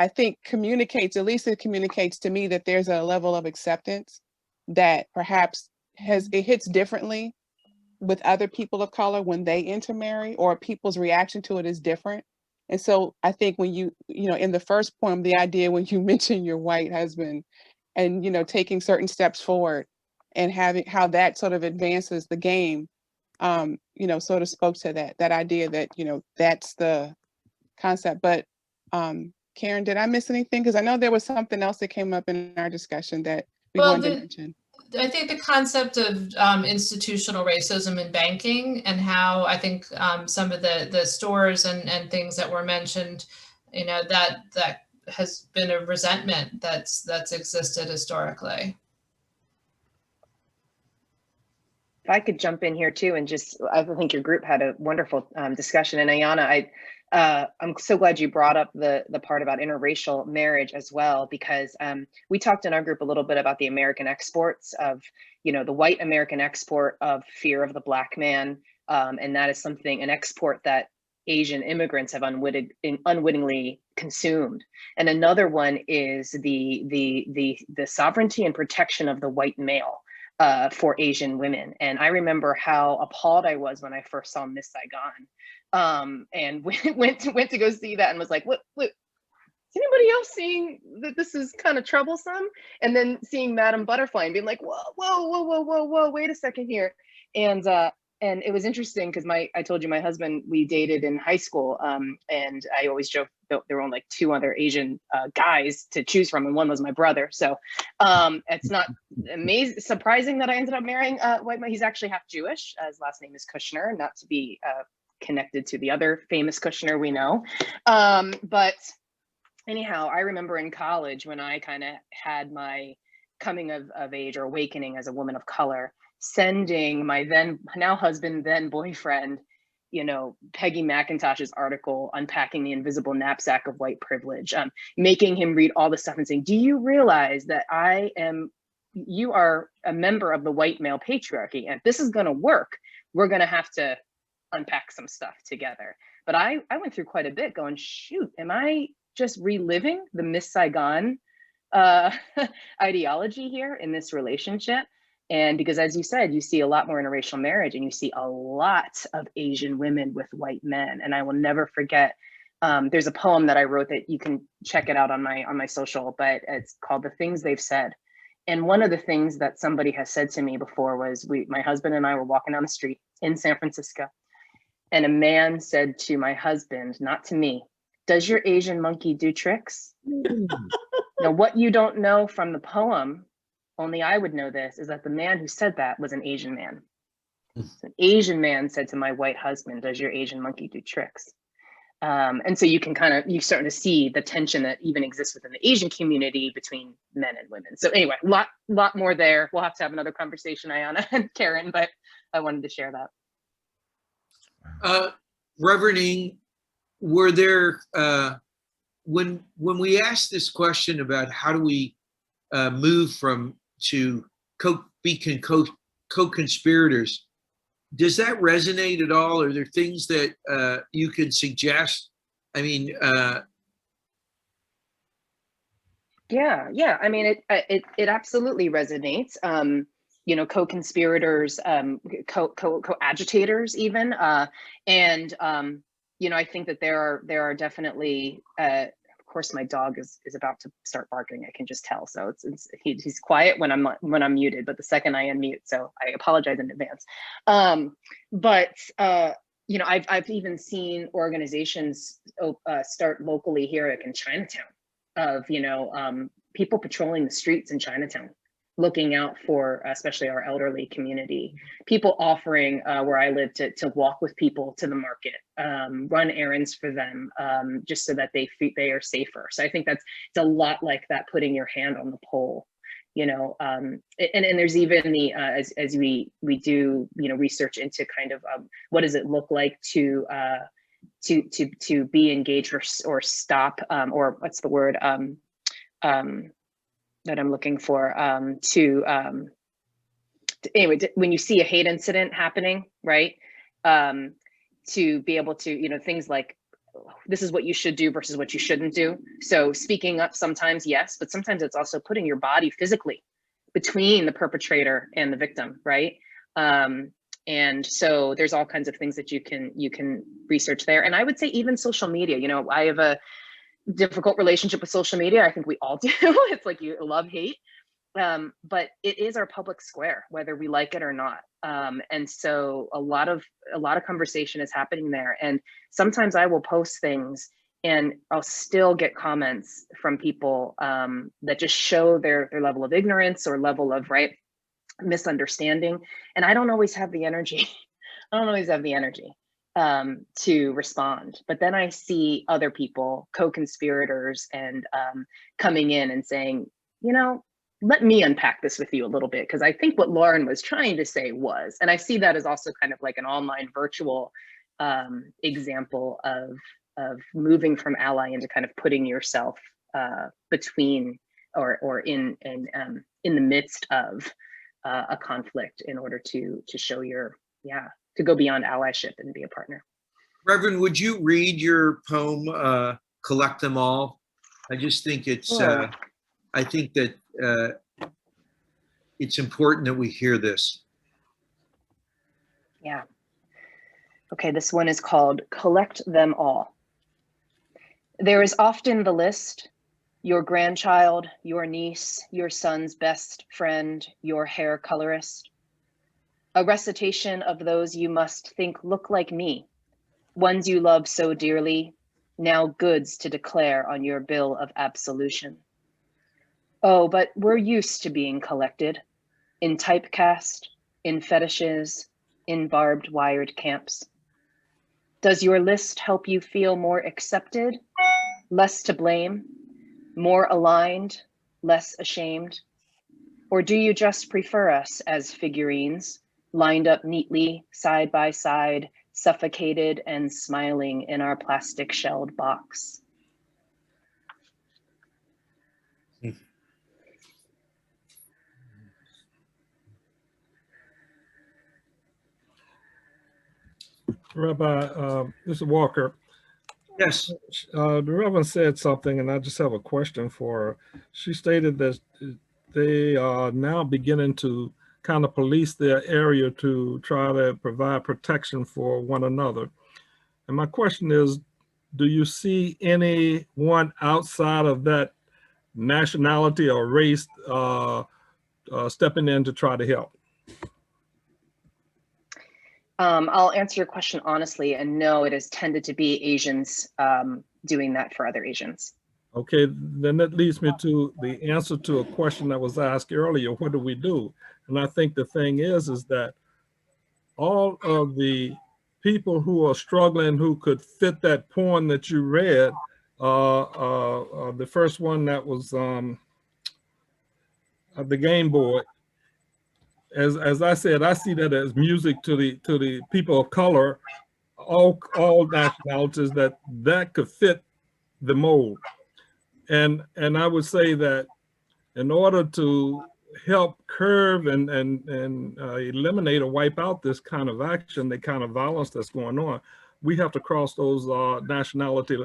I think communicates, at least it communicates to me, that there's a level of acceptance that perhaps it hits differently with other people of color when they intermarry, or people's reaction to it is different. And so I think when in the first poem, the idea when you mention your white husband and, taking certain steps forward and having how that sort of advances the game, sort of spoke to that idea that, that's the concept. But Karen, did I miss anything? Because I know there was something else that came up in our discussion that we wanted to mention. I think the concept of institutional racism in banking, and how I think some of the stores and things that were mentioned, that has been a resentment that's existed historically. If I could jump in here too, and I think your group had a wonderful discussion. And Ayana, I'm so glad you brought up the part about interracial marriage as well, because we talked in our group a little bit about the American exports of, the white American export of fear of the Black man. And that is an export that Asian immigrants have unwittingly consumed. And another one is the sovereignty and protection of the white male for Asian women. And I remember how appalled I was when I first saw Miss Saigon, and went to go see that and was like, look, is anybody else seeing that this is kind of troublesome? And then seeing Madame Butterfly and being like, whoa, wait a second here. And it was interesting because I told you my husband, we dated in high school, and I always joke that there were only like 2 other Asian guys to choose from, and one was my brother. So it's not surprising that I ended up marrying a white man. He's actually half Jewish. His last name is Kushner, not to be connected to the other famous Kushner we know. But anyhow, I remember in college when I kind of had my coming of age or awakening as a woman of color, sending my now husband, then boyfriend, Peggy McIntosh's article, Unpacking the Invisible Knapsack of White Privilege, making him read all the stuff and saying, do you realize that you are a member of the white male patriarchy, and if this is going to work, we're going to have to unpack some stuff together. But I went through quite a bit going, shoot, am I just reliving the Miss Saigon ideology here in this relationship? And because, as you said, you see a lot more interracial marriage, and you see a lot of Asian women with white men. And I will never forget, there's a poem that I wrote that you can check it out on my social, but it's called The Things They've Said. And one of the things that somebody has said to me before was, my husband and I were walking down the street in San Francisco, and a man said to my husband, not to me, does your Asian monkey do tricks? Now, what you don't know from the poem, only I would know this, is that the man who said that was an Asian man. So an Asian man said to my white husband, does your Asian monkey do tricks? And so you're starting to see the tension that even exists within the Asian community between men and women. So anyway, lot more there. We'll have to have another conversation, Ayana and Karen, but I wanted to share that. Reverend Ng, were there, when we asked this question about how do we move to be co-conspirators, does that resonate at all? Are there things that you could suggest? I mean, yeah. I mean, it absolutely resonates. Co-conspirators, co-agitators even, and I think that there are definitely course, my dog is about to start barking. I can just tell. So he's quiet when I'm muted, but the second I unmute, so I apologize in advance. You know, I've even seen organizations start locally here, like in Chinatown, of, you know, people patrolling the streets in Chinatown, looking out for especially our elderly community, people offering where I live to walk with people to the market, run errands for them, just so that they are safer. So I think it's a lot like that, putting your hand on the pole, you know, and there's even the as we do, you know, research into kind of what does it look like to be engaged or stop, or what's the word that I'm looking for, anyway, when you see a hate incident happening, right? To be able to, you know, things like, this is what you should do versus what you shouldn't do. So speaking up sometimes, yes, but sometimes it's also putting your body physically between the perpetrator and the victim, right? And so there's all kinds of things that you can research there. And I would say even social media, you know, I have a difficult relationship with social media. I think we all do. It's like you love, hate, but it is our public square, whether we like it or not. And so a lot of conversation is happening there. And sometimes I will post things and I'll still get comments from people that just show their level of ignorance or level of misunderstanding. And I don't always have the energy. To respond. But then I see other people, co-conspirators, and coming in and saying, you know, let me unpack this with you a little bit, because I think what Lauren was trying to say was, and I see that as also kind of like an online virtual example of moving from ally into kind of putting yourself between or in the midst of a conflict in order to show your, to go beyond allyship and be a partner. Reverend, would you read your poem, Collect Them All? I just think it's, Sure. I think that it's important that we hear this. Yeah. Okay, this one is called Collect Them All. There is often the list, your grandchild, your niece, your son's best friend, your hair colorist. A recitation of those you must think look like me, ones you love so dearly, now goods to declare on your bill of absolution. Oh, but we're used to being collected, in typecast, in fetishes, in barbed wired camps. Does your list help you feel more accepted, less to blame, more aligned, less ashamed? Or do you just prefer us as figurines, lined up neatly, side by side, suffocated and smiling in our plastic shelled box? Rabbi, this is Walker. Yes. The Reverend said something, and I just have a question for her. She stated that they are now beginning to kind of police their area to try to provide protection for one another. And my question is, do you see anyone outside of that nationality or race stepping in to try to help? I'll answer your question honestly, and no, it has tended to be Asians doing that for other Asians. Okay, then that leads me to the answer to a question that was asked earlier, what do we do? And I think the thing is that all of the people who are struggling, who could fit that poem that you read, the first one that was the game board, as I said, I see that as music to the people of color, all nationalities, that could fit the mold. And I would say that in order to help curb and eliminate or wipe out this kind of action, the kind of violence that's going on, we have to cross those nationality,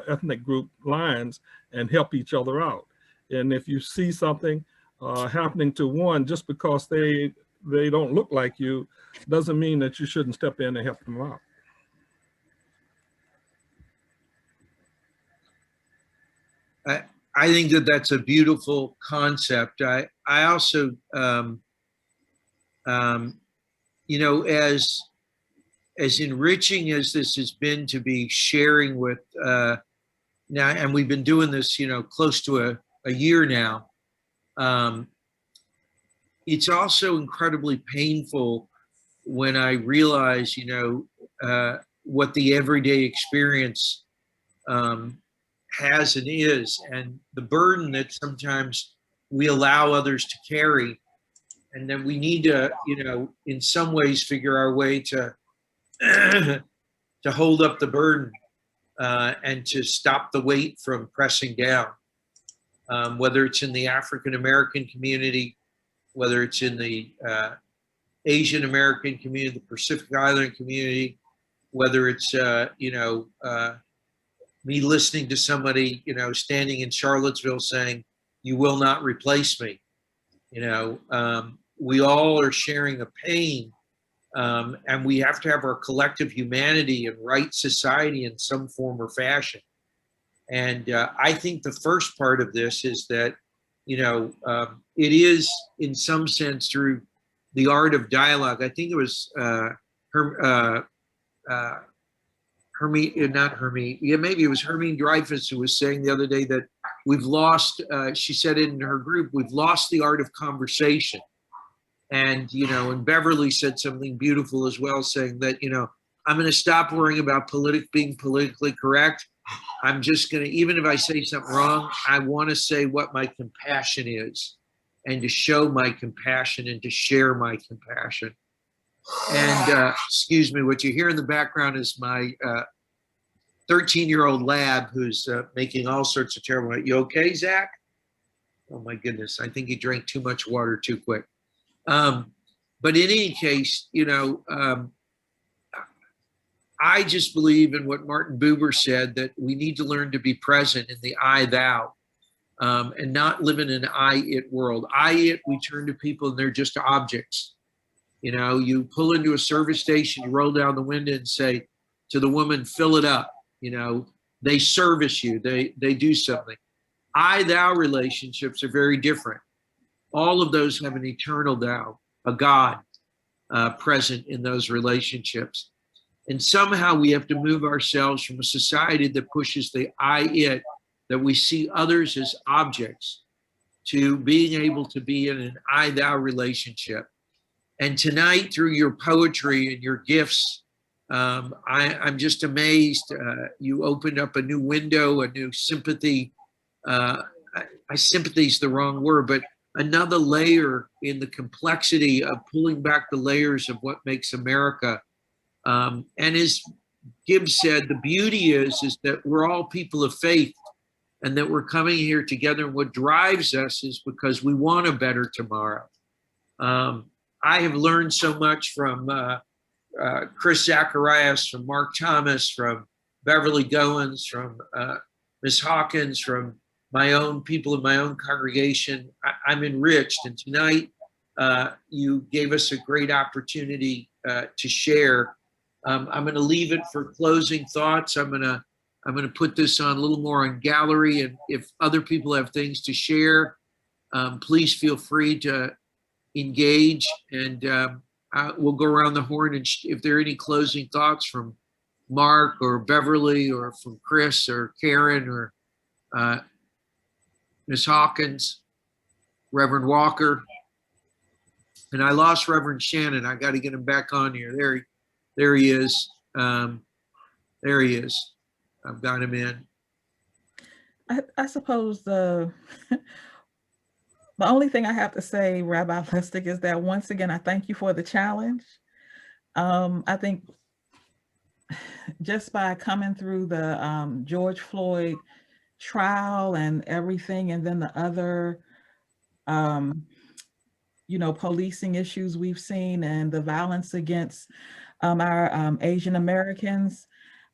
ethnic group lines and help each other out. And if you see something happening to one, just because they don't look like you, doesn't mean that you shouldn't step in and help them out. I think that that's a beautiful concept. I also, you know, as enriching as this has been to be sharing with now, and we've been doing this, you know, close to a year now. It's also incredibly painful when I realize, you know, what the everyday experience has and is, and the burden that sometimes we allow others to carry. And then we need to, you know, in some ways figure our way to to hold up the burden and to stop the weight from pressing down, whether it's in the African American community, whether it's in the Asian American community, the Pacific Island community, whether it's, you know, me listening to somebody, you know, standing in Charlottesville saying, "You will not replace me." You know, we all are sharing a pain, and we have to have our collective humanity and right society in some form or fashion. And I think the first part of this is that, you know, it is in some sense through the art of dialogue. I think it was maybe it was Hermine Dreyfus who was saying the other day that we've lost, she said in her group, we've lost the art of conversation. And, you know, and Beverly said something beautiful as well, saying that, you know, I'm going to stop worrying about being politically correct. I'm just going to, even if I say something wrong, I want to say what my compassion is and to show my compassion and to share my compassion. And excuse me, what you hear in the background is my 13-year-old lab who's making all sorts of terrible. You okay, Zach? Oh my goodness, I think he drank too much water too quick. But in any case, you know, I just believe in what Martin Buber said, that we need to learn to be present in the I, thou, and not live in an I, it world. I, it, we turn to people and they're just objects. You know, you pull into a service station, you roll down the window and say to the woman, fill it up. You know, they service you, they do something. I, thou relationships are very different. All of those have an eternal thou, a God present in those relationships. And somehow we have to move ourselves from a society that pushes the I, it, that we see others as objects, to being able to be in an I, thou relationship. And tonight, through your poetry and your gifts, I'm just amazed. You opened up a new window, a new sympathy. Sympathy is the wrong word, but another layer in the complexity of pulling back the layers of what makes America. And as Gibbs said, the beauty is that we're all people of faith and that we're coming here together. And what drives us is because we want a better tomorrow. I have learned so much from Chris Zacharias, from Mark Thomas, from Beverly Goins, from Ms. Hawkins, from my own people in my own congregation. I'm enriched. And tonight you gave us a great opportunity to share. I'm going to leave it for closing thoughts. I'm going to put this on a little more on gallery. And if other people have things to share, please feel free to engage, and we'll go around the horn. And if there are any closing thoughts from Mark or Beverly or from Chris or Karen or Ms. Hawkins, Reverend Walker. And I lost Reverend Shannon. I got to get him back on here. There he is. There he is. I've got him in. I suppose the only thing I have to say, Rabbi Lustig, is that once again, I thank you for the challenge. I think just by coming through the George Floyd trial and everything, and then the other, you know, policing issues we've seen and the violence against our Asian Americans,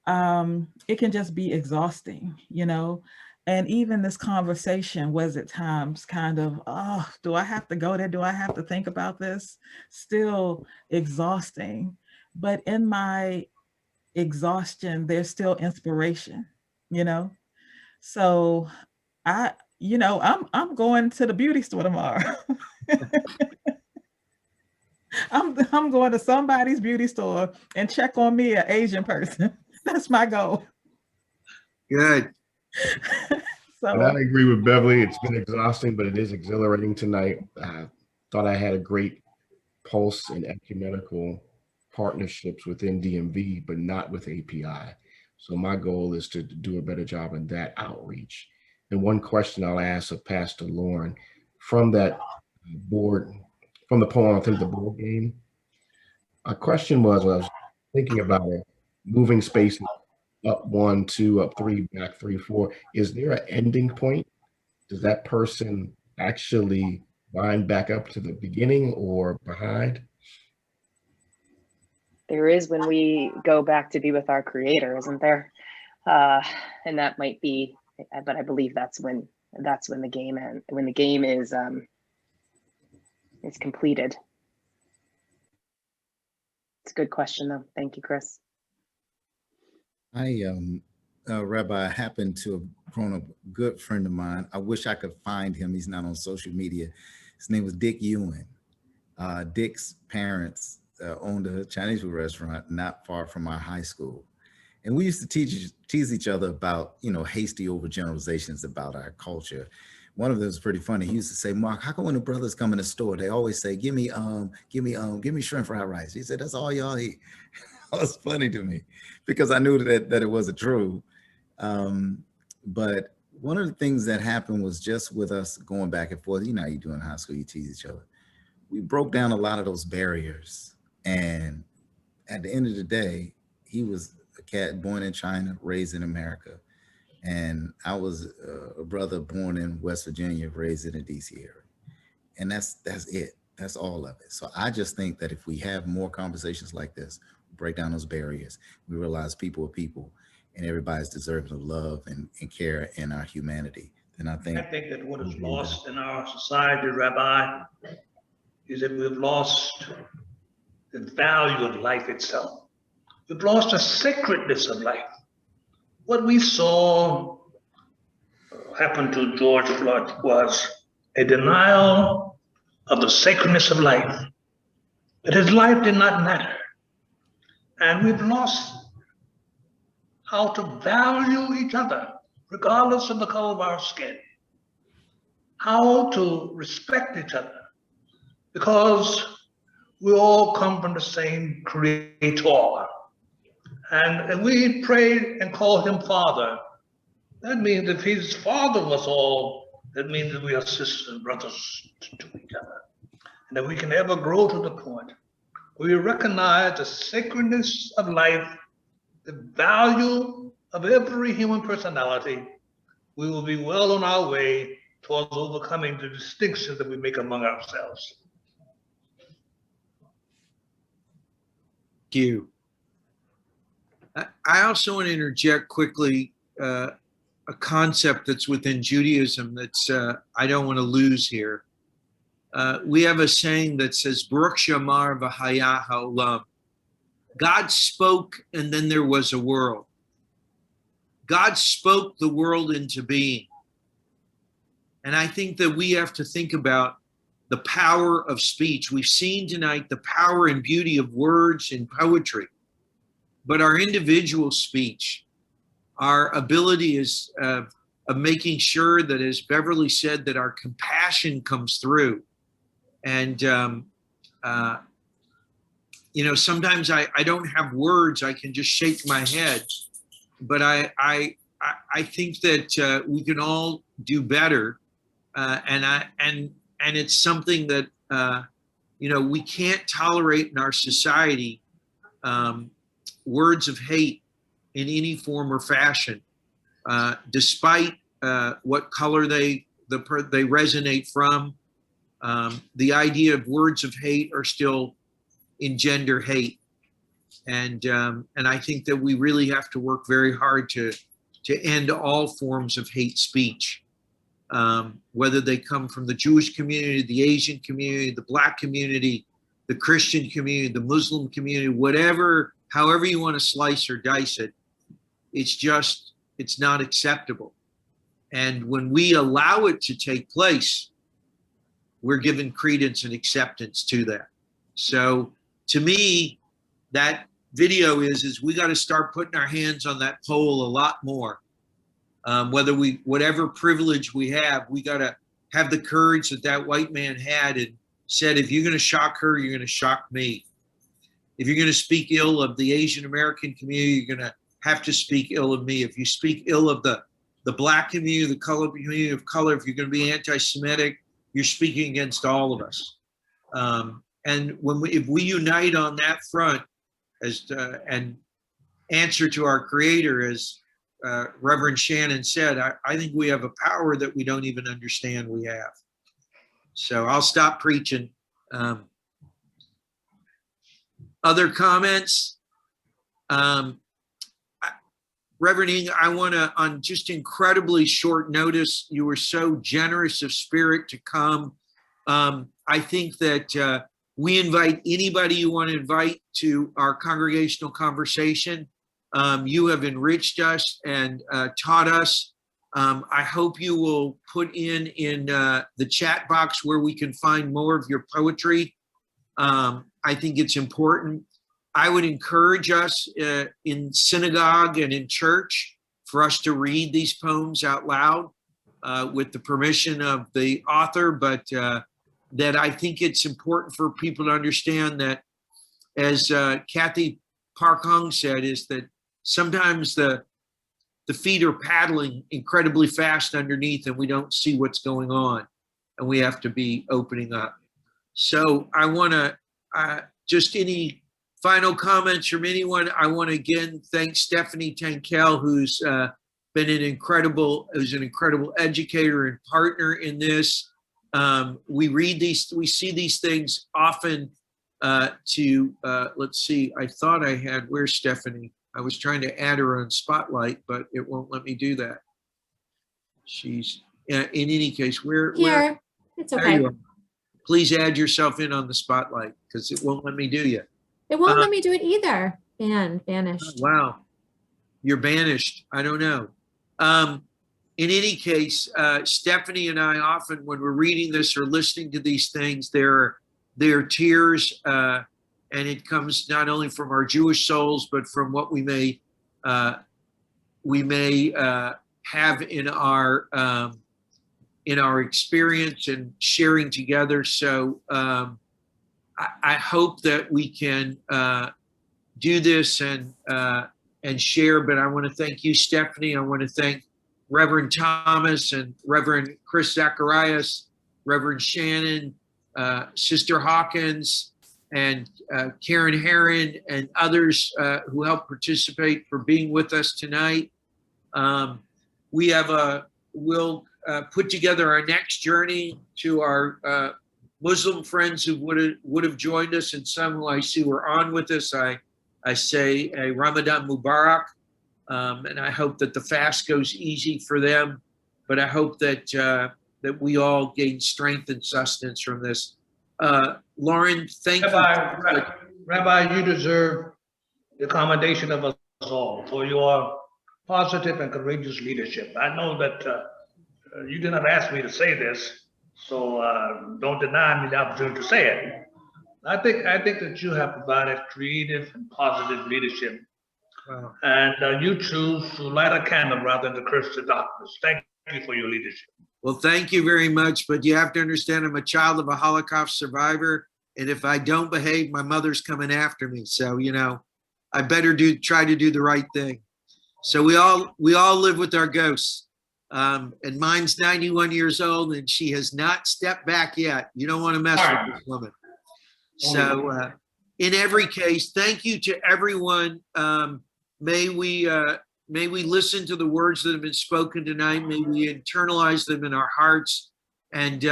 it can just be exhausting, you know. And even this conversation was at times kind of, oh, do I have to go there? Do I have to think about this? Still exhausting. But in my exhaustion, there's still inspiration, you know? So I'm going to the beauty store tomorrow. I'm going to somebody's beauty store and check on me, an Asian person. That's my goal. Good. And I agree with Beverly. It's been exhausting, but it is exhilarating tonight. I thought I had a great pulse in ecumenical partnerships within DMV, but not with API. So my goal is to do a better job in that outreach. And one question I'll ask of Pastor Lauren, from that board, from the poem, I think the board game, a question was, when I was thinking about it, moving spaces up 1, 2, up 3, back 3, 4, is there an ending point? Does that person actually line back up to the beginning or behind? There is when we go back to be with our Creator, isn't there? And that might be, but I believe that's when the game ends, when the game is completed. It's a good question, though. Thank you, Chris. Rabbi, I happen to have grown up a good friend of mine. I wish I could find him. He's not on social media. His name was Dick Ewan. Dick's parents owned a Chinese food restaurant not far from our high school. And we used to tease each other about, hasty overgeneralizations about our culture. One of them was pretty funny. He used to say, Mark, how come when the brothers come in the store, they always say, give me shrimp fried rice? He said, that's all y'all eat. That was funny to me because I knew that it wasn't true. But one of the things that happened was just with us going back and forth, how you do in high school, you tease each other. We broke down a lot of those barriers. And at the end of the day, he was a cat born in China, raised in America. And I was a brother born in West Virginia, raised in the DC area. And that's it. That's all of it. So I just think that if we have more conversations like this, break down those barriers, we realize people are people and everybody's deserving of love and care in our humanity, then I think that what is lost in our society, Rabbi, is that we've lost the value of life itself. We've lost the sacredness of life. What we saw happen to George Floyd was a denial of the sacredness of life, that his life did not matter. And we've lost how to value each other, regardless of the color of our skin, how to respect each other, because we all come from the same Creator. And we pray and call him Father. That means if his Father was all, that means that we are sisters and brothers to each other. And that we can ever grow to the point where we recognize the sacredness of life, the value of every human personality, we will be well on our way towards overcoming the distinctions that we make among ourselves. Thank you. I also want to interject quickly a concept that's within Judaism that's I don't want to lose here. We have a saying that says, Baruch Shamar v'haya ha'olam. God spoke and then there was a world. God spoke the world into being. And I think that we have to think about the power of speech. We've seen tonight the power and beauty of words and poetry. But our individual speech, our ability is of making sure that, as Beverly said, that our compassion comes through. And, sometimes I don't have words, I can just shake my head. But I think that we can all do better. And it's something that, we can't tolerate in our society. Words of hate in any form or fashion, despite what color they resonate from. The idea of words of hate are still engender hate, and I think that we really have to work very hard to end all forms of hate speech, whether they come from the Jewish community, the Asian community, the Black community, the Christian community, the Muslim community, however you want to slice or dice it, it's not acceptable. And when we allow it to take place, we're given credence and acceptance to that. So to me, that video is we got to start putting our hands on that pole a lot more. Whatever privilege we have, we got to have the courage that that white man had and said, if you're going to shock her, you're going to shock me. If you're going to speak ill of the Asian American community, you're going to have to speak ill of me. If you speak ill of the Black community, the color community of color, if you're going to be anti-Semitic, you're speaking against all of us. And if we unite on that front and answer to our Creator, as Reverend Shannon said, I think we have a power that we don't even understand we have. So I'll stop preaching. Other comments? Reverend Ng, I want to, on just incredibly short notice, you were so generous of spirit to come. I think that we invite anybody you want to invite to our congregational conversation. You have enriched us and taught us. I hope you will put in the chat box where we can find more of your poetry. I think it's important. I would encourage us in synagogue and in church for us to read these poems out loud with the permission of the author, but that I think it's important for people to understand that, as Kathy Park Hung said, is that sometimes the feet are paddling incredibly fast underneath and we don't see what's going on, and we have to be opening up. So I want to just any final comments from anyone. I want to again thank Stephanie Tankel, who's been an incredible educator and partner in this. We see these things often let's see, I thought I had, where's Stephanie? I was trying to add her on Spotlight, but it won't let me do that. She's, in any case, Here, it's okay. There you are. Please add yourself in on the Spotlight because it won't let me do you. It won't let me do it either. Banished. Oh, wow. You're banished. I don't know. In any case, Stephanie and I often, when we're reading this or listening to these things, there are tears, and it comes not only from our Jewish souls, but from what we may have in our experience and sharing together. So I hope that we can do this and share. But I want to thank you, Stephanie. I want to thank Reverend Thomas and Reverend Chris Zacharias, Reverend Shannon, Sister Hawkins, and Karen Herron, and others who helped participate for being with us tonight. We'll put together our next journey to our Muslim friends who would have joined us, and some who I see were on with us. I say a Ramadan Mubarak, and I hope that the fast goes easy for them. But I hope that we all gain strength and sustenance from this. Lauren, thank you. Rabbi, you deserve the commendation of us all for your positive and courageous leadership. I know that you did not ask me to say this, so don't deny me the opportunity to say it. I think that you have provided creative and positive leadership. Wow. And you choose to light a candle rather than to curse the darkness. Thank you for your leadership. Well, thank you very much, but you have to understand I'm a child of a Holocaust survivor, and if I don't behave, my mother's coming after me. So, I better try to do the right thing. So we all live with our ghosts. And mine's 91 years old, and she has not stepped back yet. You don't want to mess with this woman. So in every case, thank you to everyone. May we listen to the words that have been spoken tonight. May we internalize them in our hearts. And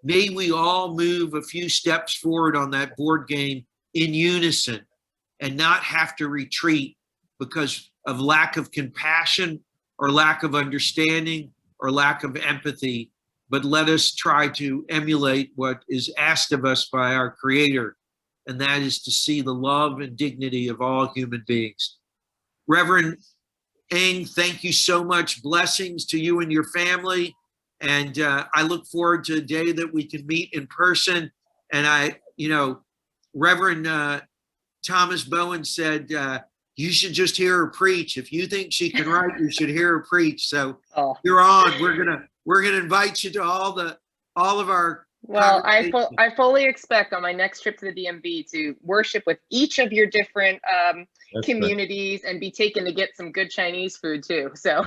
may we all move a few steps forward on that board game in unison and not have to retreat because of lack of compassion or lack of understanding or lack of empathy, but let us try to emulate what is asked of us by our Creator, and that is to see the love and dignity of all human beings. Reverend, Ng, thank you so much. Blessings to you and your family. And I look forward to a day that we can meet in person. And Reverend Thomas Bowen said, you should just hear her preach. If you think she can write, you should hear her preach. So you're on. We're gonna invite you to all of our. Well, I fully expect on my next trip to the DMV to worship with each of your different communities and be taken to get some good Chinese food too. So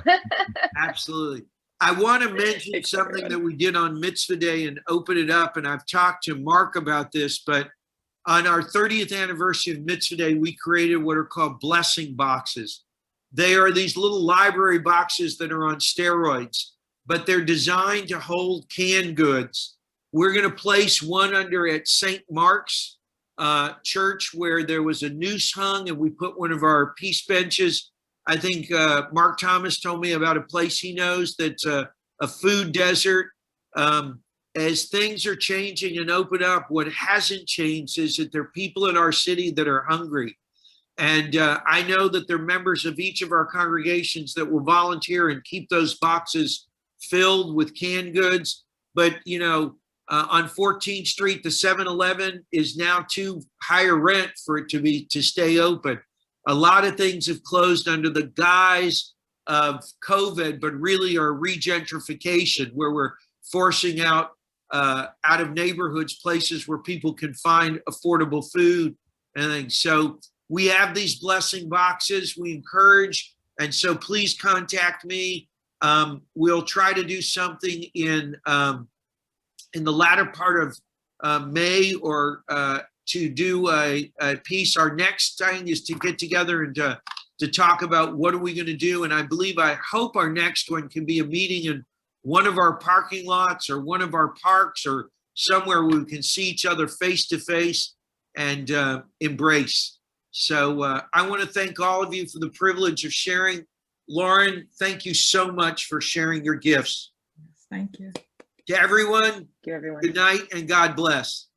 absolutely. I want to mention something that we did on Mitzvah Day and open it up. And I've talked to Mark about this, but on our 30th anniversary of Mitzvah Day, we created what are called blessing boxes. They are these little library boxes that are on steroids, but they're designed to hold canned goods. We're going to place one under at St. Mark's Church, where there was a noose hung, and we put one of our peace benches. I think Mark Thomas told me about a place he knows that's a food desert. As things are changing and open up, what hasn't changed is that there are people in our city that are hungry. And I know that there are members of each of our congregations that will volunteer and keep those boxes filled with canned goods. But, on 14th Street, the 7-Eleven is now too high a rent for it to stay open. A lot of things have closed under the guise of COVID, but really are regentrification, where we're forcing out of neighborhoods, places where people can find affordable food and things. So we have these blessing boxes we encourage. And so please contact me. We'll try to do something in the latter part of May or to do a piece. Our next thing is to get together and to talk about what are we going to do. And I hope our next one can be a meeting in one of our parking lots or one of our parks or somewhere where we can see each other face to face and embrace. So I want to thank all of you for the privilege of sharing. Lauren, thank you so much for sharing your gifts. Thank you. Thank To everyone, you, everyone. good night and God bless.